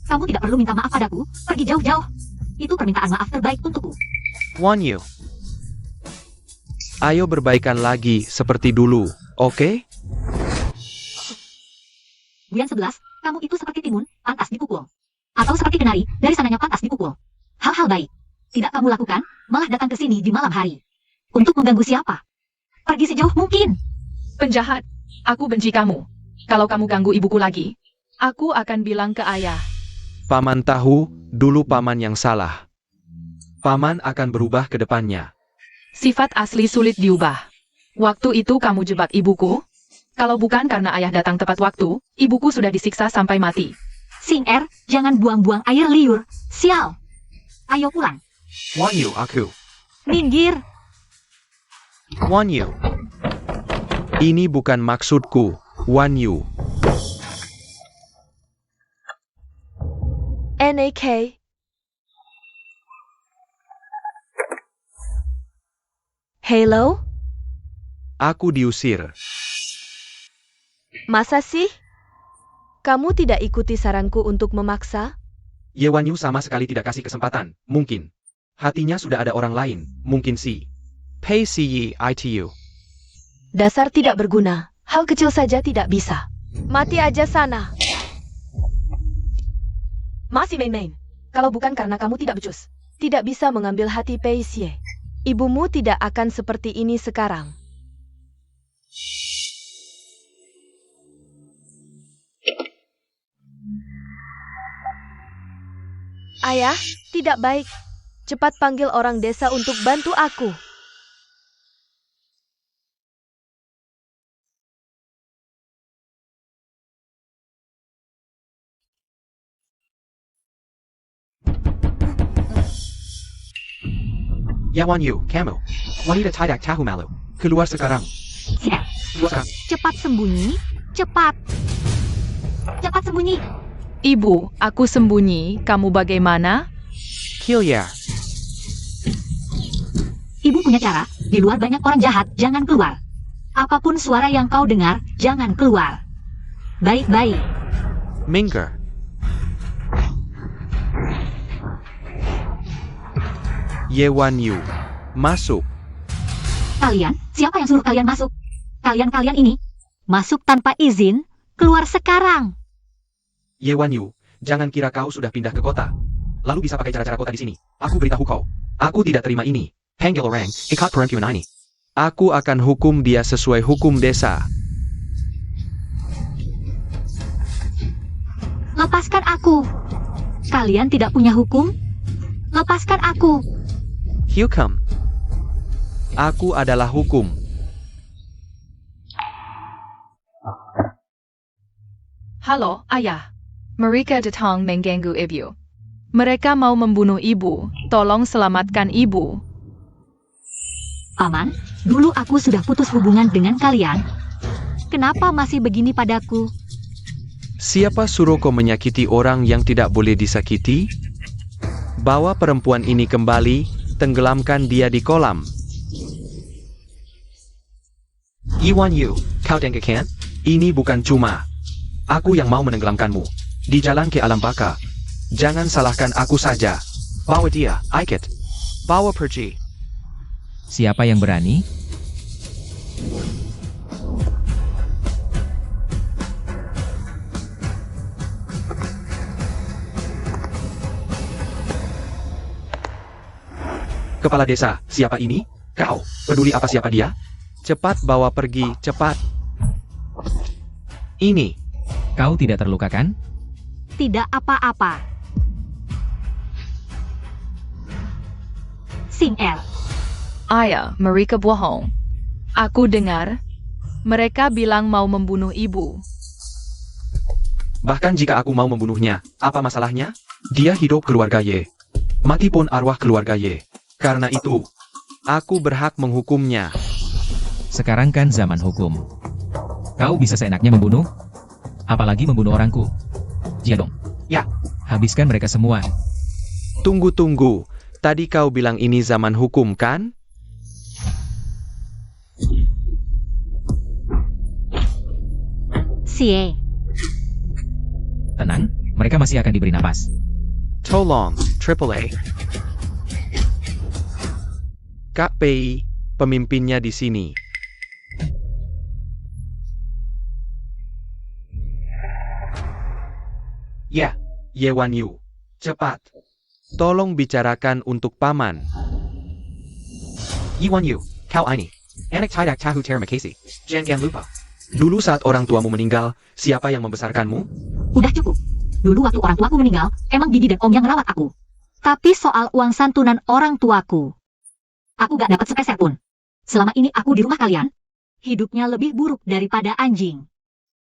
Kamu tidak perlu minta maaf padaku, pergi jauh-jauh. Itu permintaan maaf terbaik untukku. Wanyu. Ayo berbaikan lagi seperti dulu, oke? Guyan 11, kamu itu seperti timun, pantas dipukul. Atau seperti kenari, dari sananya pantas dipukul. Hal-hal baik. Tidak kamu lakukan, malah datang ke sini di malam hari. Untuk mengganggu siapa? Pergi sejauh mungkin. penjahat. Aku benci kamu. Kalau kamu ganggu ibuku lagi, aku akan bilang ke ayah. Paman tahu, dulu paman yang salah. Paman akan berubah ke depannya. Sifat asli sulit diubah. Waktu itu kamu jebak ibuku. Kalau bukan karena ayah datang tepat waktu, ibuku sudah disiksa sampai mati. Sing Er, jangan buang-buang air liur. Sial. Ayo pulang. Wanyu aku. Minggir. Wanyu. Ini bukan maksudku, Wanyu. NAK. Halo? Aku diusir. Masa sih? Kamu tidak ikuti saranku untuk memaksa? Ye Wanyu sama sekali tidak kasih kesempatan, mungkin. Hatinya sudah ada orang lain, mungkin si. Pei si yi itu. Dasar tidak berguna. Hal kecil saja tidak bisa. Mati aja sana. Masih main-main. Kalau bukan karena kamu tidak becus, tidak bisa mengambil hati Pei Xie. Ibumu tidak akan seperti ini sekarang. Ayah, tidak baik. Cepat panggil orang desa untuk bantu aku. Ya Wanyu, kamu. Wanita tidak tahu malu. Keluar sekarang. Sing Er, Keluar sekarang. cepat sembunyi. Cepat. Cepat sembunyi. Ibu, aku sembunyi. Kamu bagaimana? Kilya. Ibu punya cara. Di luar banyak orang jahat, jangan keluar. Apapun suara yang kau dengar, jangan keluar. Baik-baik. Minggir. Ye Wanyu. Masuk. Kalian, siapa yang suruh kalian masuk? Kalian-kalian ini. Masuk tanpa izin, keluar sekarang. Ye Wanyu, jangan kira kau sudah pindah ke kota. Lalu bisa pakai cara-cara kota di sini. Aku beritahu kau. Aku tidak terima ini. Panggil orang, ikat perempuan ini. Aku akan hukum dia sesuai hukum desa. Lepaskan aku. Kalian tidak punya hukum? Lepaskan aku. Hukum. Aku adalah hukum. Halo, ayah. Mereka datang mengganggu ibu. Mereka mau membunuh ibu. Tolong selamatkan ibu. Paman, dulu aku sudah putus hubungan dengan kalian. Kenapa masih begini padaku? Siapa suruh kau menyakiti orang yang tidak boleh disakiti? Bawa perempuan ini kembali, tenggelamkan dia di kolam. Iwan Yu, kau dengarkan? Ini bukan cuma aku yang mau menenggelamkanmu di jalan ke alam baka. Jangan salahkan aku saja. Bawa dia, Aikit. Bawa pergi. Siapa yang berani? Kepala desa, siapa ini? Kau, peduli apa siapa dia? Cepat bawa pergi, cepat. Ini, Kau tidak terluka kan? Tidak apa-apa. Sing El. Ayah, mereka bohong. Aku dengar, mereka bilang mau membunuh ibu. bahkan jika aku mau membunuhnya, apa masalahnya? Dia hidup keluarga Y. Mati pun arwah keluarga Y. Karena itu, aku berhak menghukumnya. Sekarang kan zaman hukum. Kau bisa seenaknya membunuh? Apalagi membunuh orangku. Iya dong. Ya. Habiskan mereka semua. Tunggu. Tadi kau bilang ini zaman hukum, kan? Sie. Tenang, mereka masih akan diberi napas. Tolong, AAA. Kak PI, pemimpinnya di sini. Ya. Yewan Yu, cepat. Tolong bicarakan untuk paman. Iwan Yu, kau ini. Anak tidak tahu terima kasih. Jangan lupa. Dulu saat orang tuamu meninggal, siapa yang membesarkanmu? Udah cukup. Dulu waktu orang tuaku meninggal, emang bibi dan om yang ngerawat aku. Tapi soal uang santunan orang tuaku, aku gak dapat sepeser pun. Selama ini aku di rumah kalian, hidupnya lebih buruk daripada anjing.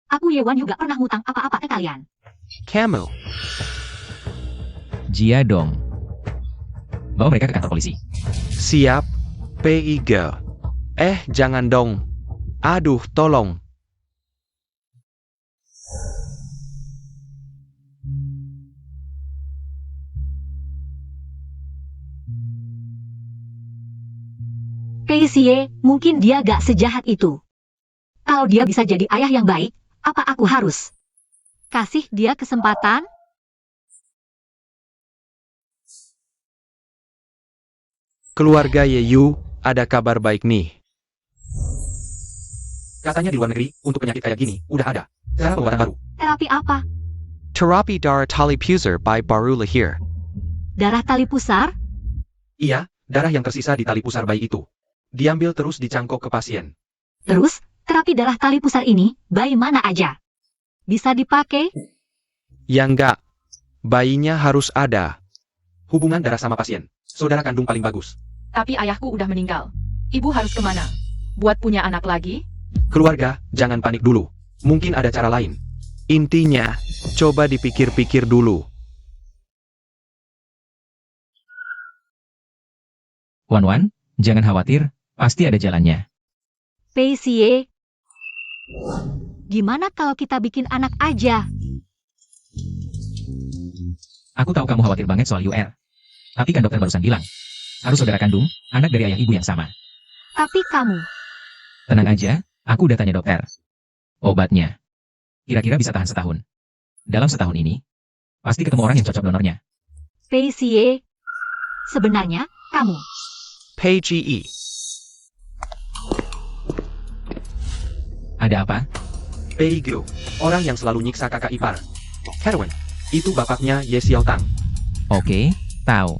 Aku Yewan juga pernah ngutang apa-apa ke kalian. Kamu. Jia dong. Bawa mereka ke kantor polisi. Siap, PIG. Jangan dong. Aduh, tolong. Peisie, mungkin dia gak sejahat itu. Kalau dia bisa jadi ayah yang baik, apa aku harus kasih dia kesempatan? Keluarga Yeyu, ada kabar baik nih. Katanya di luar negeri, untuk penyakit kayak gini, udah ada cara pengobatan baru. Terapi apa? Terapi darah tali pusar by baru lahir. Darah tali pusar? Iya, darah yang tersisa di tali pusar bayi itu. Diambil terus dicangkok ke pasien. Terus, terapi darah tali pusar ini, bayi mana aja? Bisa dipakai? Ya enggak. Bayinya harus ada. Hubungan darah sama pasien. Saudara kandung paling bagus. Tapi ayahku udah meninggal. Ibu harus kemana? Buat punya anak lagi? Keluarga, jangan panik dulu. Mungkin ada cara lain. Intinya, coba dipikir-pikir dulu. Wan, jangan khawatir, pasti ada jalannya. Peisie, gimana kalau kita bikin anak aja? Aku tahu kamu khawatir banget soal UR. Tapi kan dokter barusan bilang, harus saudara kandung, anak dari ayah ibu yang sama. Tapi kamu, Tenang aja, aku udah tanya dokter. Obatnya, kira-kira bisa tahan setahun. Dalam setahun ini, pasti ketemu orang yang cocok donornya. Peisie, sebenarnya kamu. PGE. Ada apa? Peigo, orang yang selalu nyiksa kakak ipar. Kerwin, itu bapaknya Ye Xiao Tang. Oke, tahu.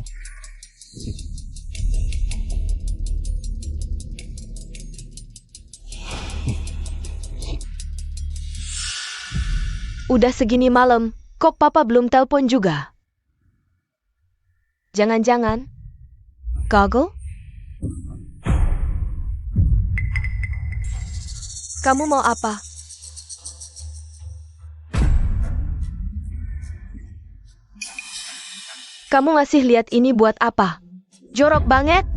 Udah segini malam, kok papa belum telepon juga? Jangan-jangan, Goggle? Kamu mau apa? Kamu ngasih lihat ini buat apa? Jorok banget.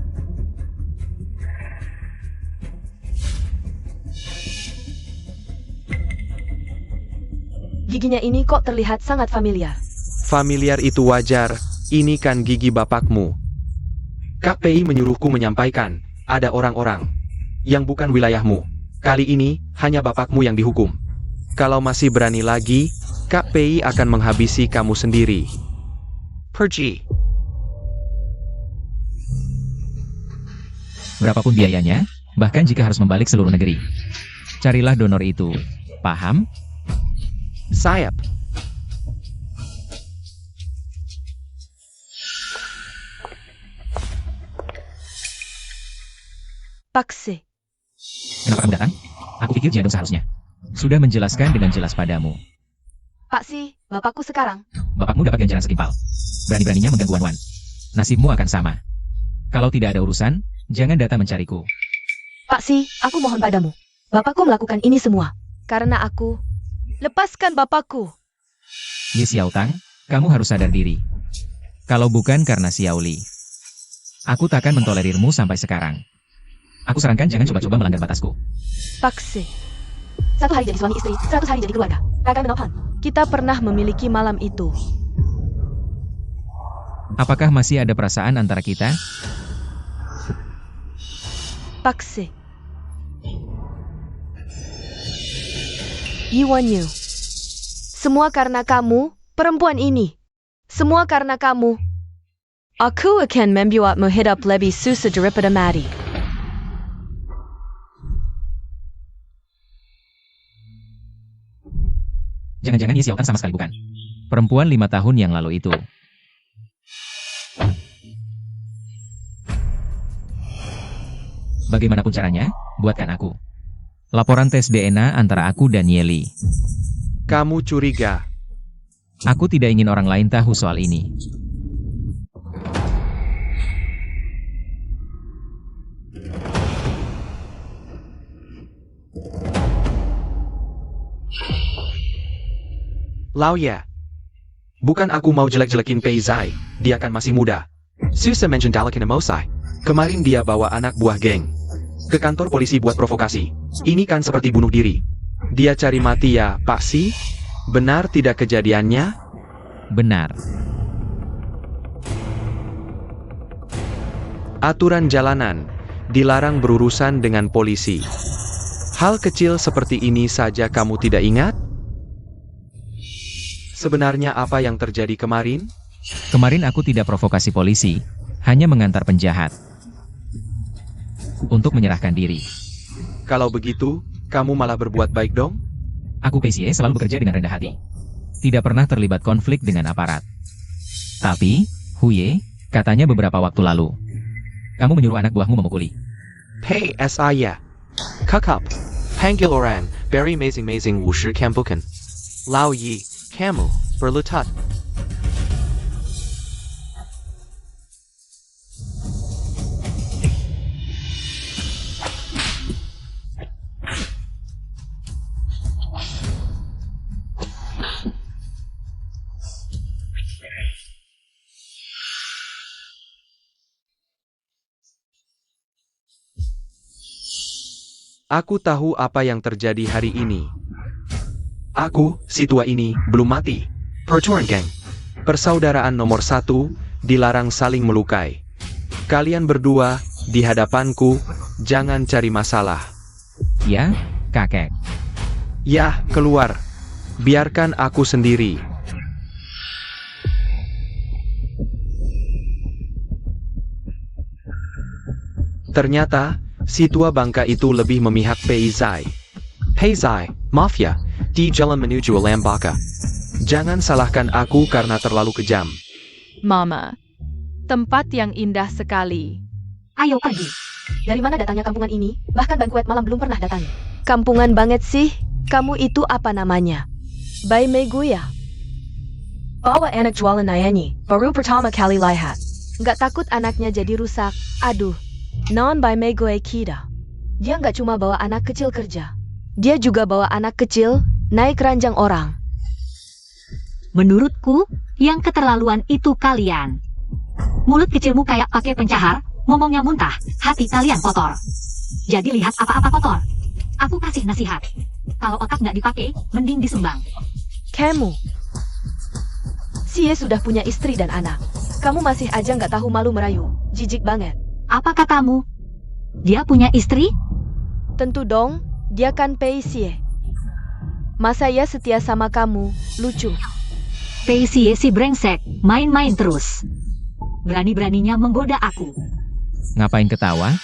Giginya ini kok terlihat sangat familiar. Familiar itu wajar, ini kan gigi bapakmu. Kak Pei menyuruhku menyampaikan, ada orang-orang yang bukan wilayahmu. Kali ini, hanya bapakmu yang dihukum. Kalau masih berani lagi, Kak Pei akan menghabisi kamu sendiri. Pergi. Berapapun biayanya, bahkan jika harus membalik seluruh negeri. Carilah donor itu. Paham? Sayap. Pakse. Kenapa kamu datang? Aku pikir jadung seharusnya. Sudah menjelaskan dengan jelas padamu. Pak Si, bapakku sekarang. Bapakmu dapat ganjaran setimpal. Berani-beraninya mengganggu Wan Wan. Nasibmu akan sama. Kalau tidak ada urusan, jangan datang mencariku. Pak Si, aku mohon padamu. Bapakku melakukan ini semua. Karena aku. Lepaskan bapakku. Ye Xiao Tang, kamu harus sadar diri. Kalau bukan karena Xiao Li, aku takkan mentolerirmu sampai sekarang. Aku sarankan jangan coba-coba melanggar batasku. Pakse. 1 hari jadi suami istri, 100 hari jadi keluarga. Kakak Menopan. Kita pernah memiliki malam itu. Apakah masih ada perasaan antara kita? Pakse. Yuan Yu. Semua karena kamu, perempuan ini. Semua karena kamu. Aku akan membuatmu hidup lebih susah daripada mati. Jangan-jangan Ye Xiao Tang sama sekali bukan. Perempuan 5 tahun yang lalu itu. Bagaimanapun caranya, buatkan aku. Laporan tes DNA antara aku dan Ye Li. Kamu curiga. Aku tidak ingin orang lain tahu soal ini. Lao ya. Bukan aku mau jelek-jelekin Pei Zai, dia kan masih muda. Susah mention dalakin emosai. Kemarin dia bawa anak buah geng ke kantor polisi buat provokasi. Ini kan seperti bunuh diri. Dia cari mati ya, Pak Si? Benar tidak kejadiannya? Benar. Aturan jalanan dilarang berurusan dengan polisi. Hal kecil seperti ini saja kamu tidak ingat? Sebenarnya apa yang terjadi kemarin? Kemarin aku tidak provokasi polisi, hanya mengantar penjahat untuk menyerahkan diri. Kalau begitu, kamu malah berbuat baik dong? Aku Pei Xie selalu bekerja dengan rendah hati. Tidak pernah terlibat konflik dengan aparat. Tapi, Huye, katanya beberapa waktu lalu, kamu menyuruh anak buahmu memukuli. Pei saya. Kakap. Panggil orang, very amazing 50 kan bukan. Lao Yi, kamu, berlutut. Aku tahu apa yang terjadi hari ini. Aku, si tua ini, belum mati. Pertuan geng. Persaudaraan nomor 1, dilarang saling melukai. Kalian berdua, di hadapanku, jangan cari masalah. Ya, kakek. Ya, keluar. Biarkan aku sendiri. Ternyata, si tua bangka itu lebih memihak Pei Zai. Pei Zai, mafia, di jalan menuju Alam Baka. Jangan salahkan aku karena terlalu kejam. Mama. Tempat yang indah sekali. Ayo pergi. Dari mana datangnya kampungan ini? Bahkan bankuet malam belum pernah datangi. Kampungan banget sih. Kamu itu apa namanya? Bai Mei Guya. Bawa anak jualan nyanyi. Baru pertama kali lihat. Nggak takut anaknya jadi rusak. Aduh. Non Bai Mei Guya kita. Dia nggak cuma bawa anak kecil kerja. Dia juga bawa anak kecil naik ranjang orang. Menurutku, yang keterlaluan itu kalian. Mulut kecilmu kayak pakai pencahar, ngomongnya muntah, hati kalian kotor. Jadi lihat apa-apa kotor. Aku kasih nasihat. Kalau otak nggak dipakai, mending disumbang. Kamu. Xie sudah punya istri dan anak. Kamu masih aja nggak tahu malu merayu. Jijik banget. Apa katamu? Dia punya istri? Tentu dong, dia kan Pei Xie. Masa ia setia sama kamu? Lucu. Pei Xie si brengsek, main-main terus. Berani-beraninya menggoda aku. Ngapain ketawa?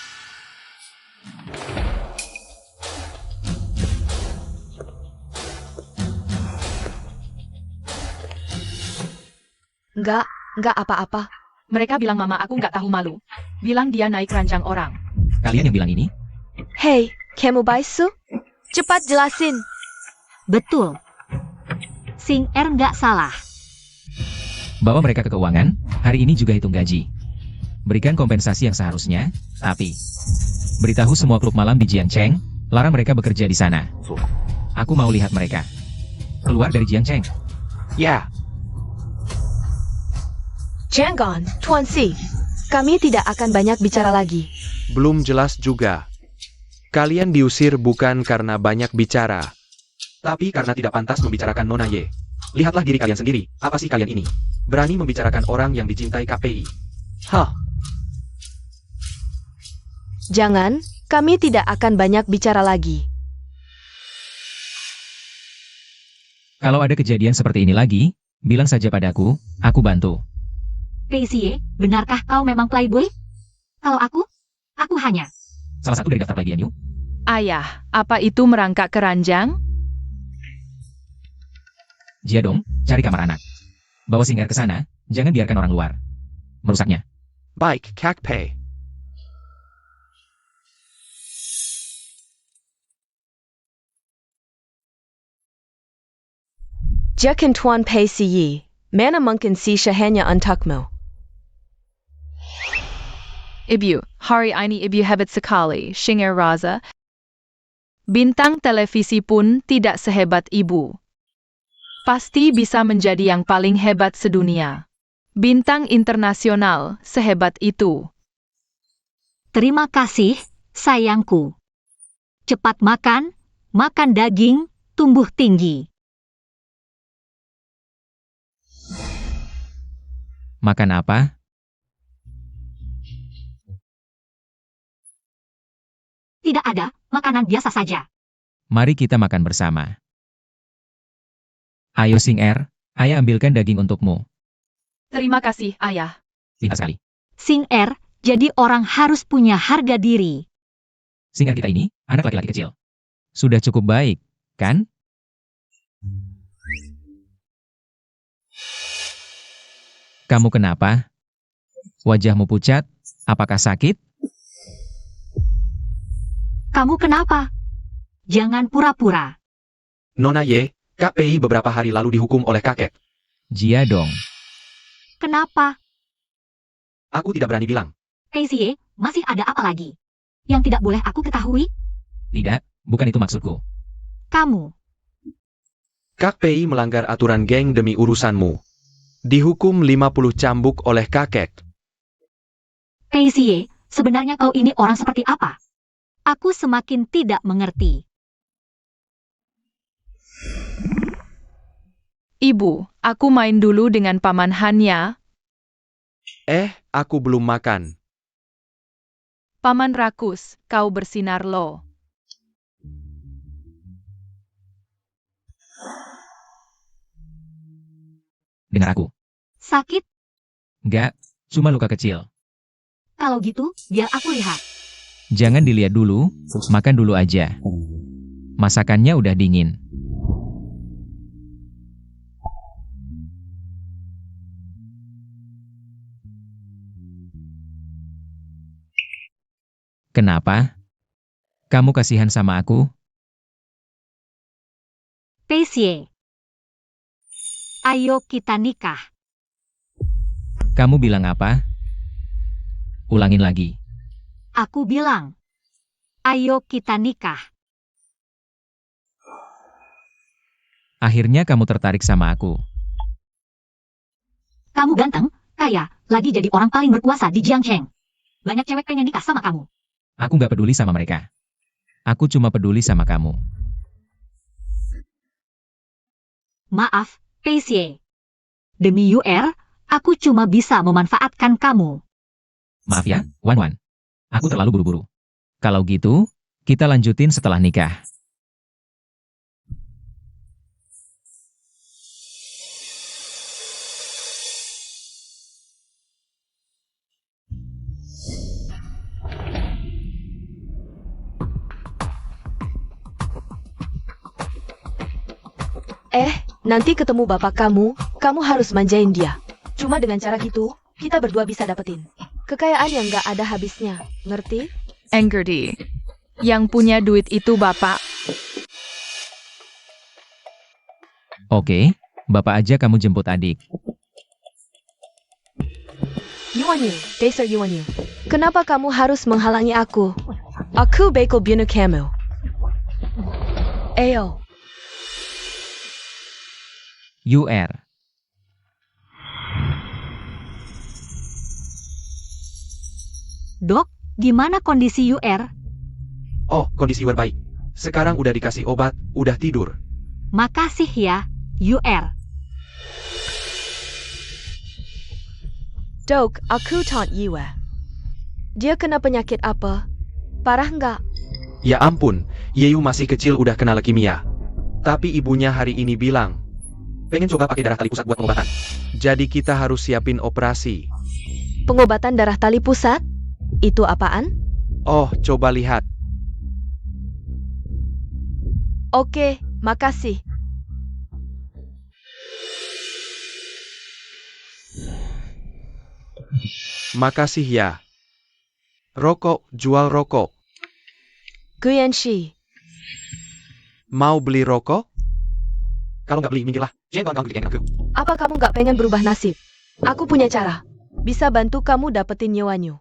Nggak apa-apa. Mereka bilang mama aku nggak tahu malu. Bilang dia naik ranjang orang. Kalian yang bilang ini? Hei, kamu Baisu? Cepat jelasin. Betul. Sing Er nggak salah. Bawa mereka ke keuangan, hari ini juga hitung gaji. Berikan kompensasi yang seharusnya, tapi beritahu semua klub malam di Jiangcheng, larang mereka bekerja di sana. Aku mau lihat mereka. Keluar dari Jiangcheng. Ya, Jangan, Tuan Si. Kami tidak akan banyak bicara lagi. belum jelas juga. Kalian diusir bukan karena banyak bicara, Tapi karena tidak pantas membicarakan Nona Ye. Lihatlah diri kalian sendiri, apa sih kalian ini? Berani membicarakan orang yang dicintai KPI. Hah, Jangan, kami tidak akan banyak bicara lagi. Kalau ada kejadian seperti ini lagi, bilang saja padaku, aku bantu. Pei Xie, benarkah kau memang playboy? Kalau aku hanya. Salah satu dari daftar plagian yuk. Ayah, apa itu merangkak keranjang? Jia dong, cari kamar anak. Bawa Singer ke sana, jangan biarkan orang luar merusaknya. baik Kak Pei. Jakin Tuan Pei Xie, mana mungkin si syahnya untukmu? Ibu, hari ini ibu hebat sekali, Shinger Raza. Bintang televisi pun tidak sehebat ibu. Pasti bisa menjadi yang paling hebat sedunia. Bintang internasional sehebat itu. Terima kasih, sayangku. Cepat makan, makan daging, tumbuh tinggi. Makan apa? Tidak ada, makanan biasa saja. Mari kita makan bersama. Ayo Singer, ayah ambilkan daging untukmu. Terima kasih, ayah. Lihat sekali. Sing Er, jadi orang harus punya harga diri. Singer kita ini, anak laki-laki kecil. Sudah cukup baik, kan? Kamu kenapa? Wajahmu pucat, apakah sakit? Kamu kenapa? Jangan pura-pura. Nona Ye, KPI beberapa hari lalu dihukum oleh kakek. Jia dong. Kenapa? Aku tidak berani bilang. Pei Xie, masih ada apa lagi? Yang tidak boleh aku ketahui? Tidak, bukan itu maksudku. Kamu. KPI melanggar aturan geng demi urusanmu. Dihukum 50 cambuk oleh kakek. Pei Xie, sebenarnya kau ini orang seperti apa? Aku semakin tidak mengerti. Ibu, aku main dulu dengan Paman Han ya. Aku belum makan. Paman rakus, kau bersinar loh. Dengar aku. Sakit? Enggak, cuma luka kecil. Kalau gitu, biar aku lihat. Jangan dilihat dulu, makan dulu aja. Masakannya udah dingin. Kenapa? Kamu kasihan sama aku? Pei Xie. Ayo kita nikah. Kamu bilang apa? Ulangin lagi. Aku bilang. Ayo kita nikah. Akhirnya kamu tertarik sama aku. Kamu ganteng, kaya, lagi jadi orang paling berkuasa di Jiangcheng. Banyak cewek pengen nikah sama kamu. Aku nggak peduli sama mereka. Aku cuma peduli sama kamu. Maaf, Paisie. Demi UR, aku cuma bisa memanfaatkan kamu. Maaf ya, Wan Wan. Aku terlalu buru-buru. Kalau gitu, kita lanjutin setelah nikah. Nanti ketemu bapak kamu harus manjain dia. Cuma dengan cara gitu, kita berdua bisa dapetin kekayaan yang gak ada habisnya, ngerti? Engerti. Yang punya duit itu bapak. Oke, bapak aja kamu jemput adik. Yuanyu, dasar Yuanyu. Kenapa kamu harus menghalangi aku? Aku bakal bunuh kamu. Ayo. UR. Dok, gimana kondisi UR? Oh, kondisi UR baik. Sekarang udah dikasih obat, udah tidur. Makasih ya, UR. Dok, aku taught Yue. Dia kena penyakit apa? Parah nggak? Ya ampun, Yeyu masih kecil udah kena leukemia. Tapi ibunya hari ini bilang, pengen coba pakai darah tali pusat buat pengobatan. Jadi kita harus siapin operasi. Pengobatan darah tali pusat? Itu apaan? Oh, coba lihat. Oke, makasih. Makasih ya. Rokok, jual rokok. Guyanshi. Mau beli rokok? Kalau nggak beli, minggirlah. Jangan ganggu aku. Apa kamu nggak pengen berubah nasib? Aku punya cara. Bisa bantu kamu dapetin Yuanyu.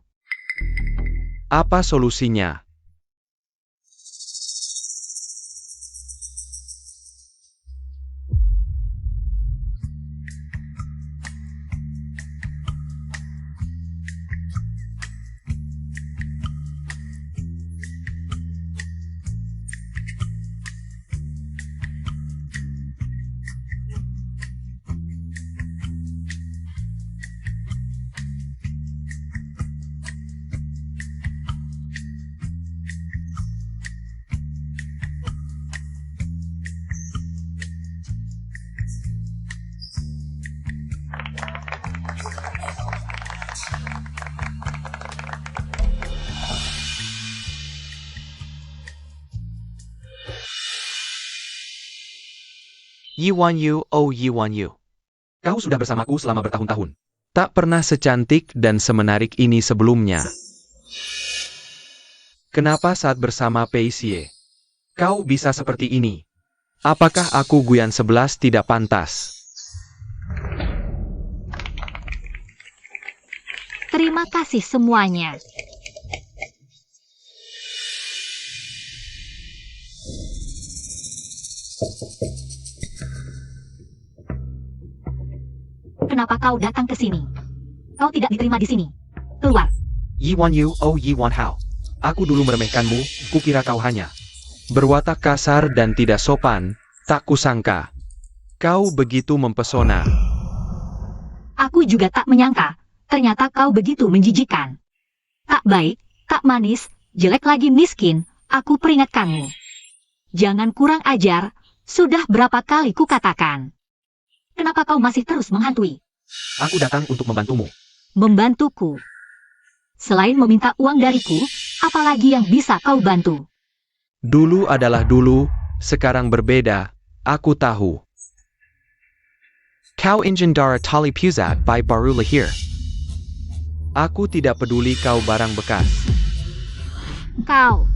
Apa solusinya? Yiwanyu, oh Yiwanyu. Kau sudah bersamaku selama bertahun-tahun. Tak pernah secantik dan semenarik ini sebelumnya. Kenapa saat bersama Paisie, kau bisa seperti ini? Apakah aku Guyan 11 tidak pantas? Terima kasih semuanya. Kenapa kau datang ke sini? Kau tidak diterima di sini. Keluar. Yiwanyu, oh Yiwanhao. Aku dulu meremehkanmu, kukira kau hanya berwatak kasar dan tidak sopan, tak kusangka. Kau begitu mempesona. Aku juga tak menyangka. Ternyata kau begitu menjijikan. Tak baik, tak manis, jelek lagi miskin. Aku peringatkanmu. Jangan kurang ajar. Sudah berapa kali kukatakan. Kenapa kau masih terus menghantui? Aku datang untuk membantumu. Membantuku. Selain meminta uang dariku, apalagi yang bisa kau bantu? Dulu adalah dulu, sekarang berbeda, aku tahu. Kau Injendara Tali Pusat by baru lahir. Aku tidak peduli kau barang bekas. Kau.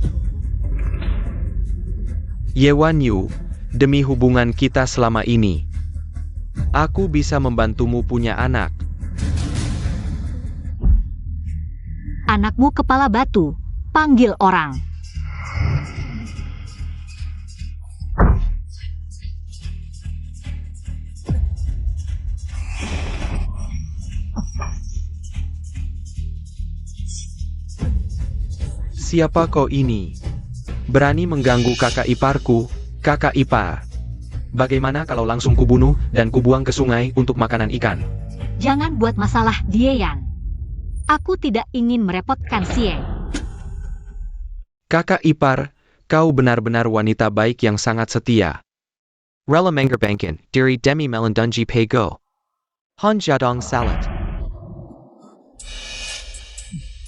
Yewanyu, demi hubungan kita selama ini, aku bisa membantumu punya anak. Anakmu kepala batu. Panggil orang. Siapa kau ini? Berani mengganggu kakak iparku, kakak ipar. Bagaimana kalau langsung kubunuh dan kubuang ke sungai untuk makanan ikan? Jangan buat masalah, Dieyan. Aku tidak ingin merepotkan Xie. Kakak ipar, kau benar-benar wanita baik yang sangat setia. Rela Mengerbangkan, diri demi melendunji pego. Han jadong salat.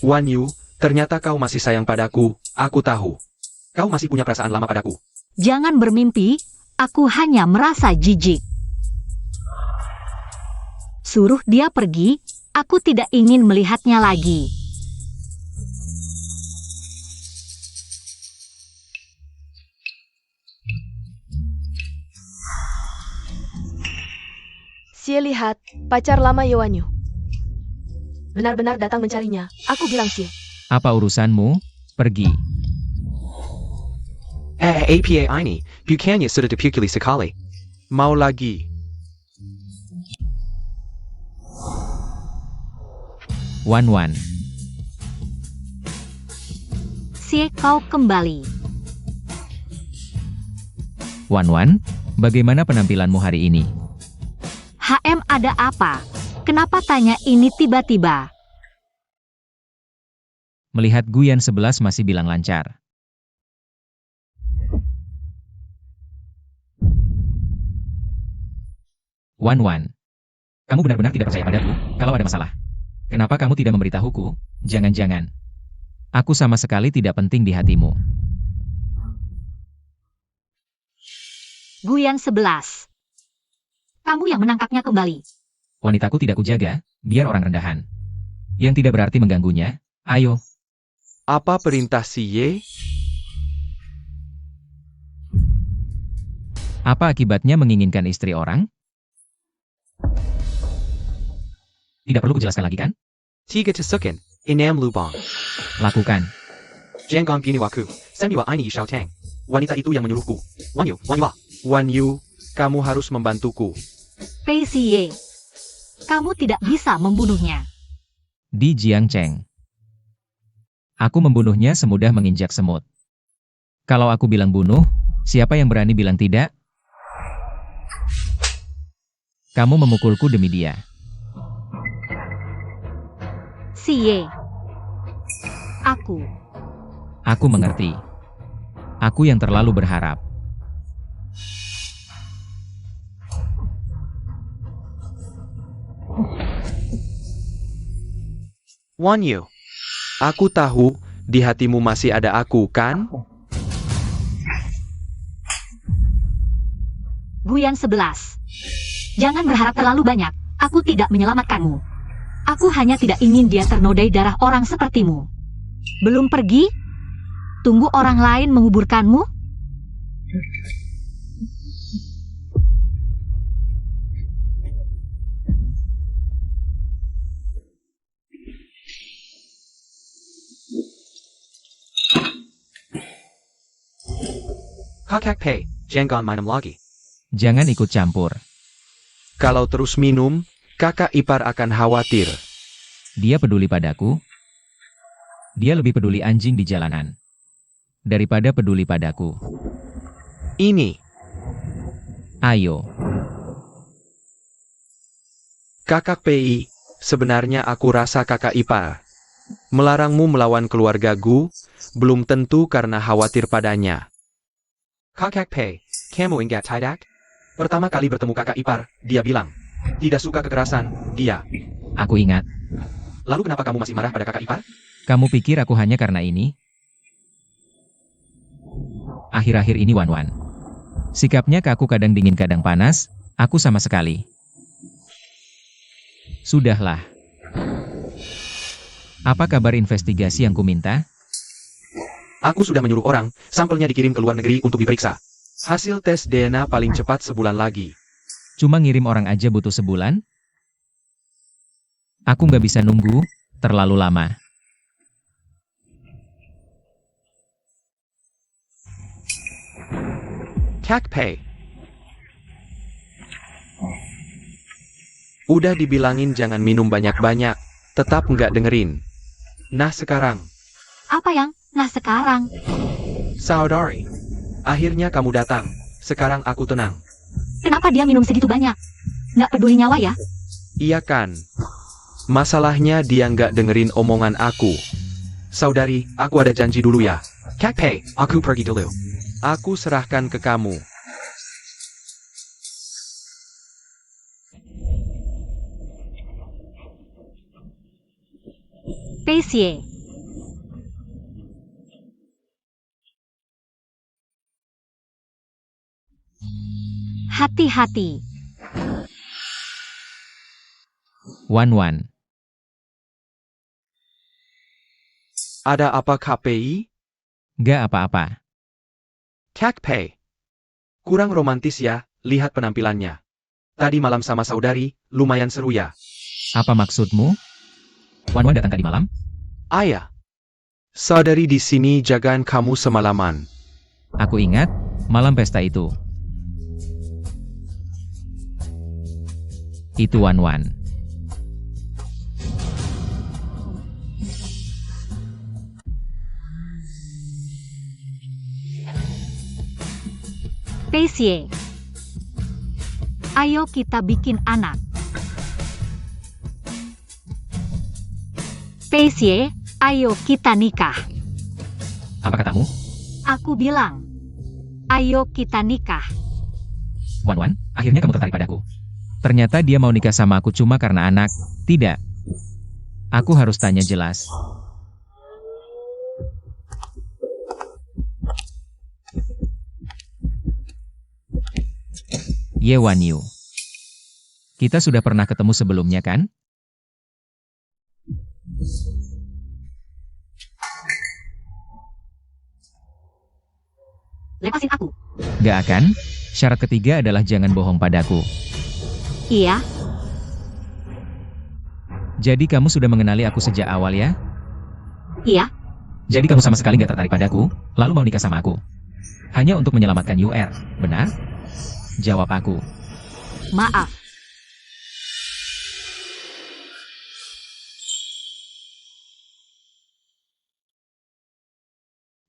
Wan Yu, ternyata kau masih sayang padaku, aku tahu. Kau masih punya perasaan lama padaku. Jangan bermimpi, aku hanya merasa jijik. Suruh dia pergi, aku tidak ingin melihatnya lagi. Xie lihat, pacar lama Yuanyu. Benar-benar datang mencarinya. Aku bilang Xie. Apa urusanmu? Pergi. APA ini, bukannya sudah dipukuli sekali. Mau lagi. Wan. Xie, kau kembali. Wan, bagaimana penampilanmu hari ini? HM, ada apa? Kenapa tanya ini tiba-tiba? Melihat Guyan 11 masih bilang lancar. Wan, kamu benar-benar tidak percaya padaku kalau ada masalah. Kenapa kamu tidak memberitahuku? Jangan-jangan aku sama sekali tidak penting di hatimu. Guyan 11. Kamu yang menangkapnya kembali. Wanitaku tidak kujaga, biar orang rendahan. Yang tidak berarti mengganggunya. Ayo. Apa perintah si Ye? Apa akibatnya menginginkan istri orang? Tidak perlu kujelaskan lagi kan? Tiga Tesukan, Inam Lubang. Lakukan. Janggong Biniwaku, Semiwa Aini Xiaotang. Wanita itu yang menyuruhku. Wan Yu, kamu harus membantuku. Pei Xie. Kamu tidak bisa membunuhnya. Di Jiangcheng. Aku membunuhnya semudah menginjak semut. Kalau aku bilang bunuh, siapa yang berani bilang tidak? Kamu memukulku demi dia. Xie. Aku mengerti. Aku yang terlalu berharap. Wan Yu, aku tahu di hatimu masih ada aku, kan? Guyan 11. Jangan berharap terlalu banyak. Aku tidak menyelamatkanmu. Aku hanya tidak ingin dia ternodai darah orang sepertimu. Belum pergi? Tunggu orang lain menguburkanmu? Kakak Pei, jangan minum lagi. Jangan ikut campur. Kalau terus minum, kakak ipar akan khawatir. Dia peduli padaku. Dia lebih peduli anjing di jalanan daripada peduli padaku. Ini, Ayo. kakak Pei, sebenarnya aku rasa kakak ipar melarangmu melawan keluarga Gu, belum tentu karena khawatir padanya. Kakak Pei, kamu ingat tidak? Pertama kali bertemu kakak ipar, dia bilang, tidak suka kekerasan, dia. Aku ingat. Lalu kenapa kamu masih marah pada kakak ipar? Kamu pikir aku hanya karena ini? Akhir-akhir ini Wan. Sikapnya ke aku kadang dingin kadang panas, aku sama sekali. Sudahlah. Apa kabar investigasi yang kuminta? Aku sudah menyuruh orang, sampelnya dikirim ke luar negeri untuk diperiksa. Hasil tes DNA paling cepat sebulan lagi. Cuma ngirim orang aja butuh sebulan? Aku nggak bisa nunggu, terlalu lama. Kak Pei. Udah dibilangin jangan minum banyak-banyak, tetap nggak dengerin. Nah sekarang, Apa yang? Nah sekarang. saudari, akhirnya kamu datang. Sekarang aku tenang. Kenapa dia minum segitu banyak? Nggak peduli nyawa ya? Iya kan? Masalahnya dia nggak dengerin omongan aku. Saudari, aku ada janji dulu ya. Kak Pei, aku pergi dulu. Aku serahkan ke kamu. Peisie. Hati-hati. Wan. Ada apa KPI? Gak apa-apa. Kak Pei. Kurang romantis ya, lihat penampilannya. Tadi malam sama saudari, lumayan seru ya. Apa maksudmu? Wan datang tadi malam? Ayah. Saudari di sini jagain kamu semalaman. Aku ingat, malam pesta itu. Itu Wan. Peisie. Ayo kita bikin anak. Peisie, ayo kita nikah. Apa katamu? Aku bilang, ayo kita nikah. Wan, akhirnya kamu tertarik padaku. Ternyata dia mau nikah sama aku cuma karena anak. Tidak. Aku harus tanya jelas. Ye Wan Yu. Kita sudah pernah ketemu sebelumnya kan? Lepasin aku. Gak akan? Syarat ketiga adalah jangan bohong padaku. Iya, Jadi kamu sudah mengenali aku sejak awal ya? iya. Jadi kamu sama sekali gak tertarik padaku, lalu mau nikah sama aku? Hanya untuk menyelamatkan UR, benar? Jawab aku. Maaf.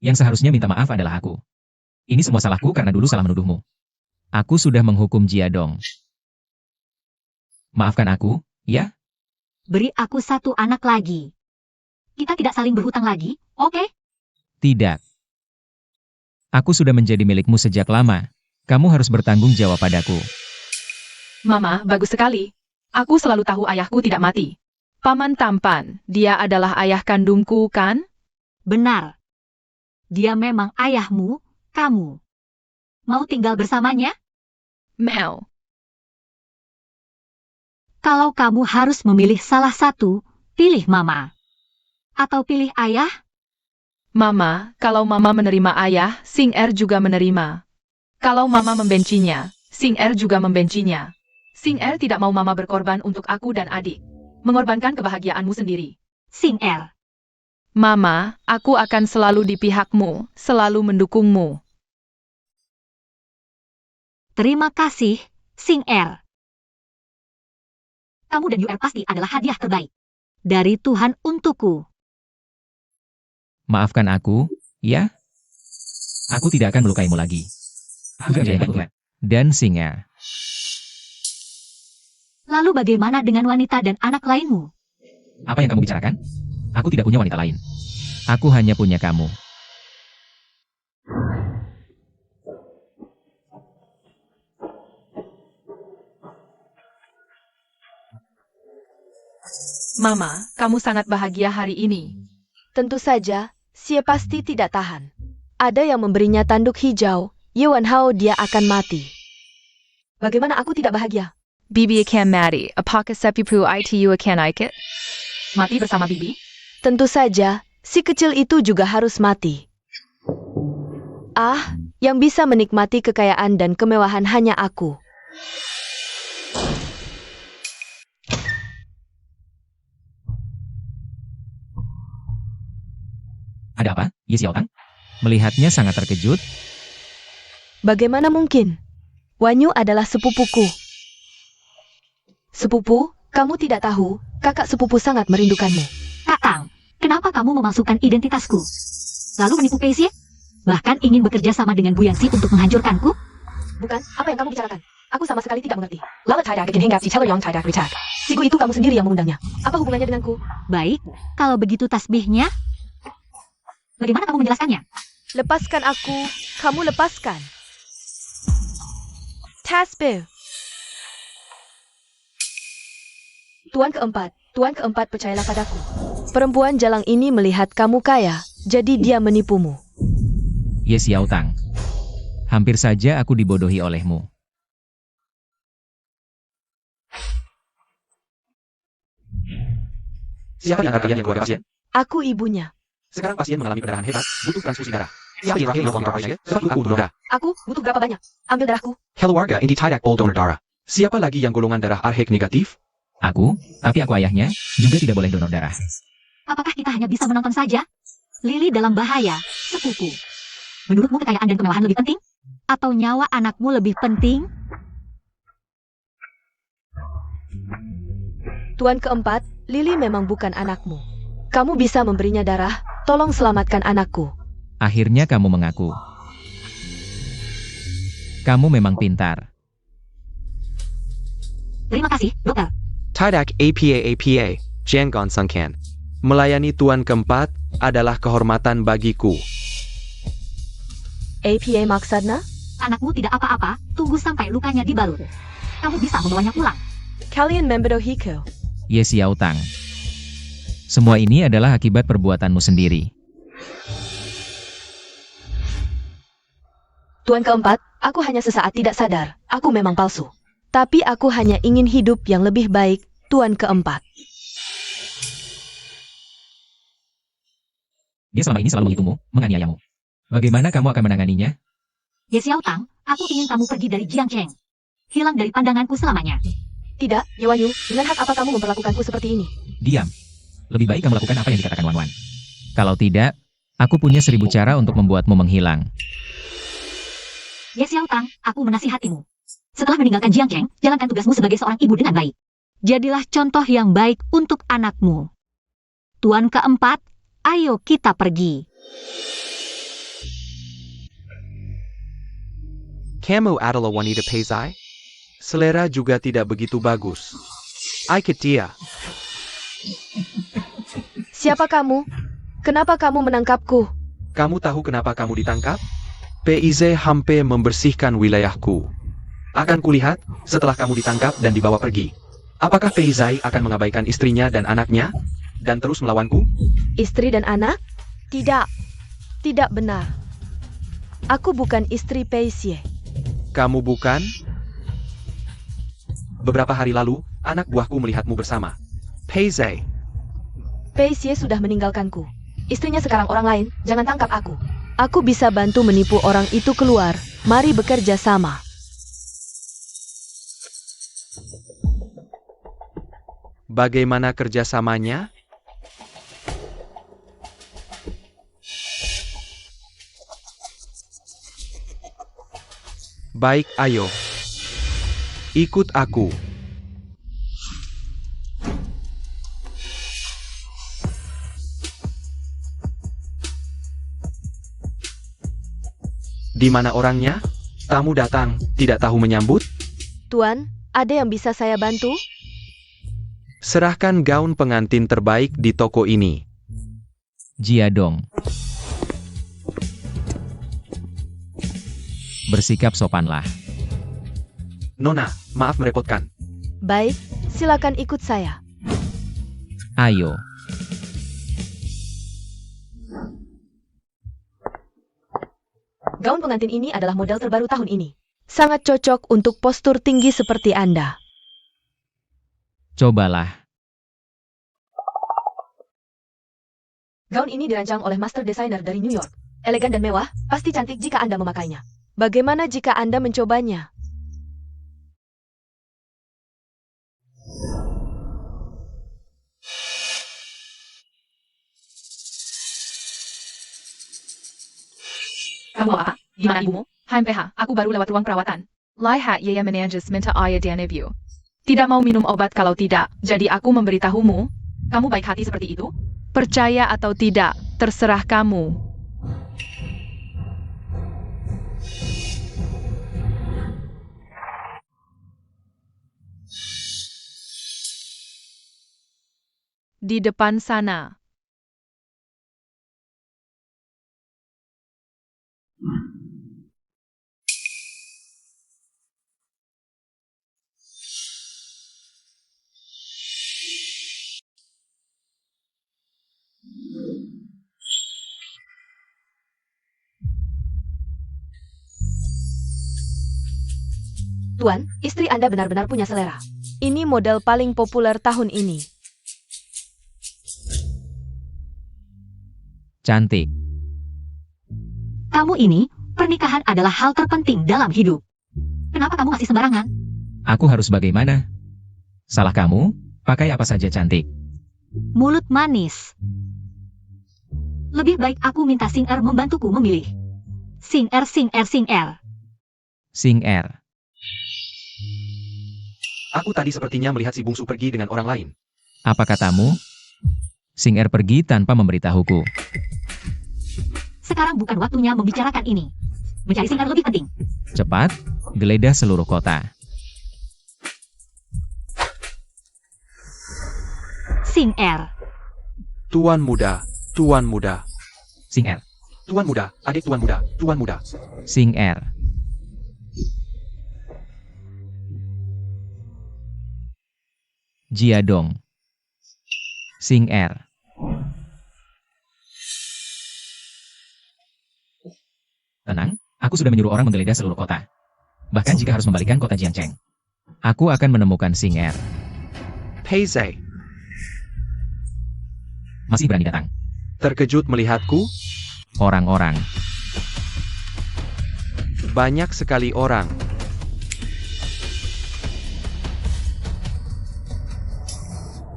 Yang seharusnya minta maaf adalah aku. Ini semua salahku karena dulu salah menuduhmu. Aku sudah menghukum Jiadong. Maafkan aku, ya? Beri aku satu anak lagi. Kita tidak saling berhutang lagi, oke? Tidak. Aku sudah menjadi milikmu sejak lama. Kamu harus bertanggung jawab padaku. Mama, bagus sekali. Aku selalu tahu ayahku tidak mati. Paman tampan, dia adalah ayah kandungku, kan? Benar. Dia memang ayahmu, kamu. Mau tinggal bersamanya? Mel. Kalau kamu harus memilih salah satu, pilih mama. Atau pilih ayah? Mama, kalau mama menerima ayah, Sing Er juga menerima. Kalau mama membencinya, Sing Er juga membencinya. Sing Er tidak mau mama berkorban untuk aku dan adik. Mengorbankan kebahagiaanmu sendiri. Sing Er. Mama, aku akan selalu di pihakmu, selalu mendukungmu. Terima kasih, Sing Er. Kamu dan UR pasti adalah hadiah terbaik dari Tuhan untukku. Maafkan aku, ya? Aku tidak akan melukaimu lagi. Dan singa. Lalu bagaimana dengan wanita dan anak lainmu? Apa yang kamu bicarakan? Aku tidak punya wanita lain. Aku hanya punya kamu. Mama, kamu sangat bahagia hari ini. Tentu saja, Xie pasti tidak tahan. Ada yang memberinya tanduk hijau, Ye Wan Hao dia akan mati. Bagaimana aku tidak bahagia? Bibi akan mati, apakah sepupu itu akan ikut? Mati bersama Bibi? Tentu saja, si kecil itu juga harus mati. Ah, yang bisa menikmati kekayaan dan kemewahan hanya aku. Ada apa, Ye Xiaotang? Melihatnya sangat terkejut. Bagaimana mungkin? Wanyu adalah sepupuku. Sepupu, kamu tidak tahu, kakak sepupu sangat merindukanmu. Kakang, kenapa kamu memasukkan identitasku? Lalu menipu Peisie? Bahkan ingin bekerja sama dengan Bu Yanxi untuk menghancurkanku? Bukan, apa yang kamu bicarakan? Aku sama sekali tidak mengerti. Lama tidak bikin hingga si Chalor yang tidak retak. Si Gu itu kamu sendiri yang mengundangnya. Apa hubungannya denganku? Baik, kalau begitu tasbihnya, bagaimana kamu menjelaskannya? Lepaskan aku, kamu lepaskan. Tasbih. Tuan keempat percayalah padaku. Perempuan jalang ini melihat kamu kaya, jadi dia menipumu. Ye Xiao Tang. Hampir saja aku dibodohi olehmu. Siapa di antara kalian yang keluarga pasien? Aku ibunya. Sekarang pasien mengalami pendarahan hebat, butuh transfusi darah. Siapa yang terakhir yang pasien? Seperti aku donor darah. Aku butuh berapa banyak? Ambil darahku. Keluarga inti tidak all donor darah. Siapa lagi yang golongan darah Rh negatif? Aku, tapi aku ayahnya, juga tidak boleh donor darah. Apakah kita hanya bisa menonton saja? Lily dalam bahaya, sepupu. Menurutmu kekayaan dan kemewahan lebih penting? Atau nyawa anakmu lebih penting? Tuan keempat, Lily memang bukan anakmu. Kamu bisa memberinya darah, tolong selamatkan anakku. Akhirnya kamu mengaku. Kamu memang pintar. Terima kasih, dokter. Tidak APA, Jangan Sangkan. Melayani tuan keempat adalah kehormatan bagiku. APA maksudnya? Anakmu tidak apa-apa, tunggu sampai lukanya dibalut. Kamu bisa membawanya pulang. Kalian membedo Hiko. Ye Xiao Tang. Semua ini adalah akibat perbuatanmu sendiri. Tuan keempat, aku hanya sesaat tidak sadar. Aku memang palsu. Tapi aku hanya ingin hidup yang lebih baik, Tuan keempat. Dia selama ini selalu mengitumu, menganiayamu. Bagaimana kamu akan menanganinya? Ye Xiao Tang, aku ingin kamu pergi dari Jiangcheng. Hilang dari pandanganku selamanya. Tidak, Yewanyu, dengan hak apa kamu memperlakukanku seperti ini? Diam. Lebih baik kamu lakukan apa yang dikatakan Wan Wan. Kalau tidak, aku punya 1000 cara untuk membuatmu menghilang. Ye Xiao Tang, aku menasihatimu. Setelah meninggalkan Jiangcheng, jalankan tugasmu sebagai seorang ibu dengan baik. Jadilah contoh yang baik untuk anakmu. Tuan keempat, ayo kita pergi. Kamu adalah wanita Peizai? Selera juga tidak begitu bagus. Ikut dia. Siapa kamu? Kenapa kamu menangkapku? Kamu tahu kenapa kamu ditangkap? Peizai hampir membersihkan wilayahku. Akan kulihat setelah kamu ditangkap dan dibawa pergi. Apakah Peizai akan mengabaikan istrinya dan anaknya? Dan terus melawanku? Istri dan anak? Tidak. Tidak benar. Aku bukan istri Peisie. Kamu bukan? Beberapa hari lalu, anak buahku melihatmu bersama Peizai. Peisie sudah meninggalkanku. Istrinya sekarang orang lain, jangan tangkap aku. Aku bisa bantu menipu orang itu keluar. Mari bekerja sama. Bagaimana kerjasamanya? Baik, ayo. Ikut aku. Di mana orangnya? Tamu datang, tidak tahu menyambut? Tuan, ada yang bisa saya bantu? Serahkan gaun pengantin terbaik di toko ini. Jiadong. Bersikap sopanlah. Nona, maaf merepotkan. Baik, silakan ikut saya. Ayo. Gaun pengantin ini adalah model terbaru tahun ini. Sangat cocok untuk postur tinggi seperti Anda. Cobalah. Gaun ini dirancang oleh master designer dari New York. Elegan dan mewah, pasti cantik jika Anda memakainya. Bagaimana jika Anda mencobanya? Kamu apa? Gimana ibumu? HMPH, aku baru lewat ruang perawatan. Lihat Yaya Menanges minta ayah dan ibu. Tidak mau minum obat kalau tidak, jadi aku memberitahumu. Kamu baik hati seperti itu? Percaya atau tidak, terserah kamu. di depan sana. Tuan, istri Anda benar-benar punya selera. Ini model paling populer tahun ini. Cantik. Kamu ini, pernikahan adalah hal terpenting dalam hidup. Kenapa kamu masih sembarangan? Aku harus bagaimana? Salah kamu? Pakai apa saja cantik. Mulut manis. Lebih baik aku minta Sing Er membantuku memilih. Sing Er, Sing Er, Sing Er. Sing Er. Aku tadi sepertinya melihat si bungsu pergi dengan orang lain. Apa katamu? Sing Er pergi tanpa memberitahuku. Sekarang bukan waktunya membicarakan ini. Mencari Sing Er lebih penting. Cepat, geledah seluruh kota. Sing Er. Tuan muda, tuan muda, Sing Er. tuan muda, adik tuan muda, tuan muda. Sing Er. Jiadong. Sing Er. Tenang, aku sudah menyuruh orang menggeledah seluruh kota. Bahkan jika harus membalikan kota Jiancheng. Aku akan menemukan Sing Er. Peizai, Masih berani datang. terkejut melihatku? Orang-orang. Banyak sekali orang.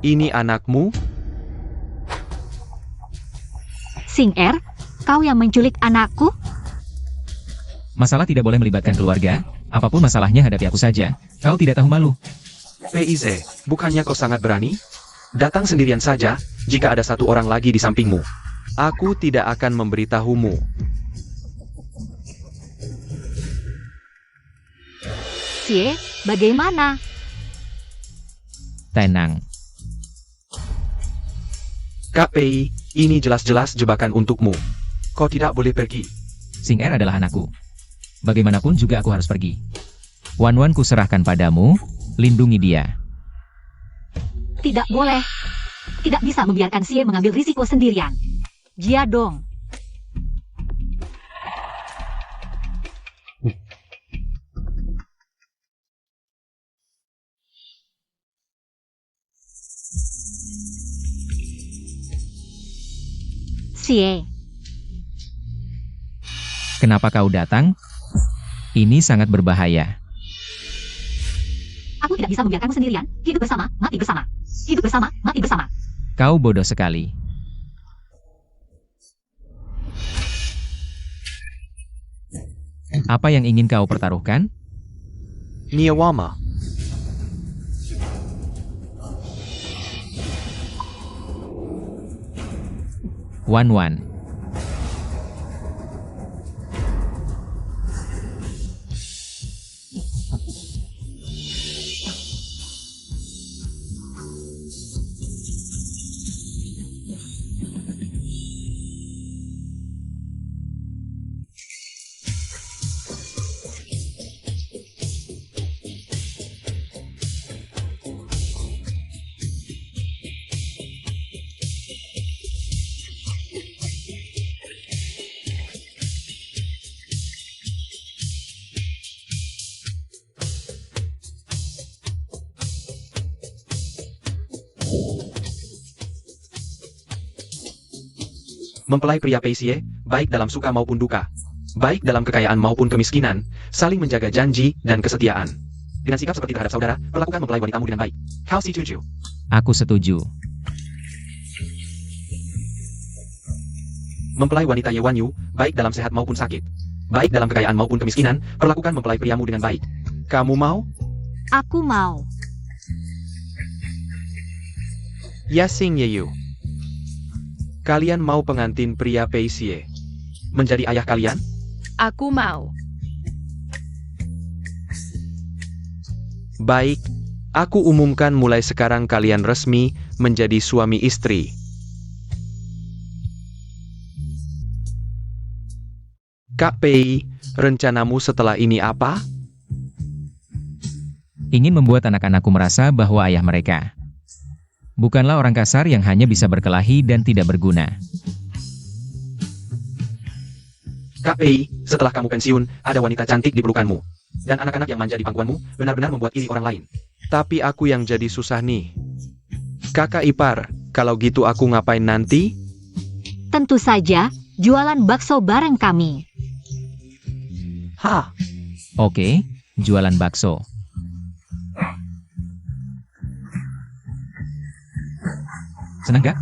Ini anakmu? Sing Er, kau yang menculik anakku? Masalah tidak boleh melibatkan keluarga. Apapun masalahnya hadapi aku saja. Kau tidak tahu malu. Peize, bukannya kau sangat berani? Datang sendirian saja, jika ada satu orang lagi di sampingmu. Aku tidak akan memberitahumu. Xie, bagaimana? Tenang. KPI, ini jelas-jelas jebakan untukmu. Kau tidak boleh pergi. Sing Er adalah anakku. Bagaimanapun juga aku harus pergi. Wan-Wan ku serahkan padamu, lindungi dia. Tidak boleh. Tidak bisa membiarkan Xie mengambil risiko sendirian. Jiadong. Xie, Kenapa kau datang? Ini sangat berbahaya. aku tidak bisa membiarkanmu sendirian. Hidup bersama, mati bersama. Hidup bersama, mati bersama. Kau bodoh sekali. Apa yang ingin kau pertaruhkan? Niawama, Wan-Wan. mempelai pria Peisie, baik dalam suka maupun duka, baik dalam kekayaan maupun kemiskinan, saling menjaga janji dan kesetiaan. Dengan sikap seperti terhadap saudara, perlakukan mempelai wanitamu dengan baik. How si Chuchu. Aku setuju. Mempelai wanita Ye Wan Yu, baik dalam sehat maupun sakit, baik dalam kekayaan maupun kemiskinan, perlakukan mempelai priamu dengan baik. Kamu mau? Aku mau. Yasing Yeyu. Kalian mau pengantin pria Peisie menjadi ayah kalian? Aku mau. Baik, aku umumkan mulai sekarang kalian resmi menjadi suami istri. Kak Pei, rencanamu setelah ini apa? Ingin membuat anak-anakku merasa bahwa ayah mereka bukanlah orang kasar yang hanya bisa berkelahi dan tidak berguna. Kak Pei, setelah kamu pensiun, ada wanita cantik di pelukanmu. Dan anak-anak yang manja di pangkuanmu, benar-benar membuat iri orang lain. Tapi aku yang jadi susah nih. Kakak ipar, kalau gitu aku ngapain nanti? Tentu saja, jualan bakso bareng kami. Hah? Oke, jualan bakso. Senang gak?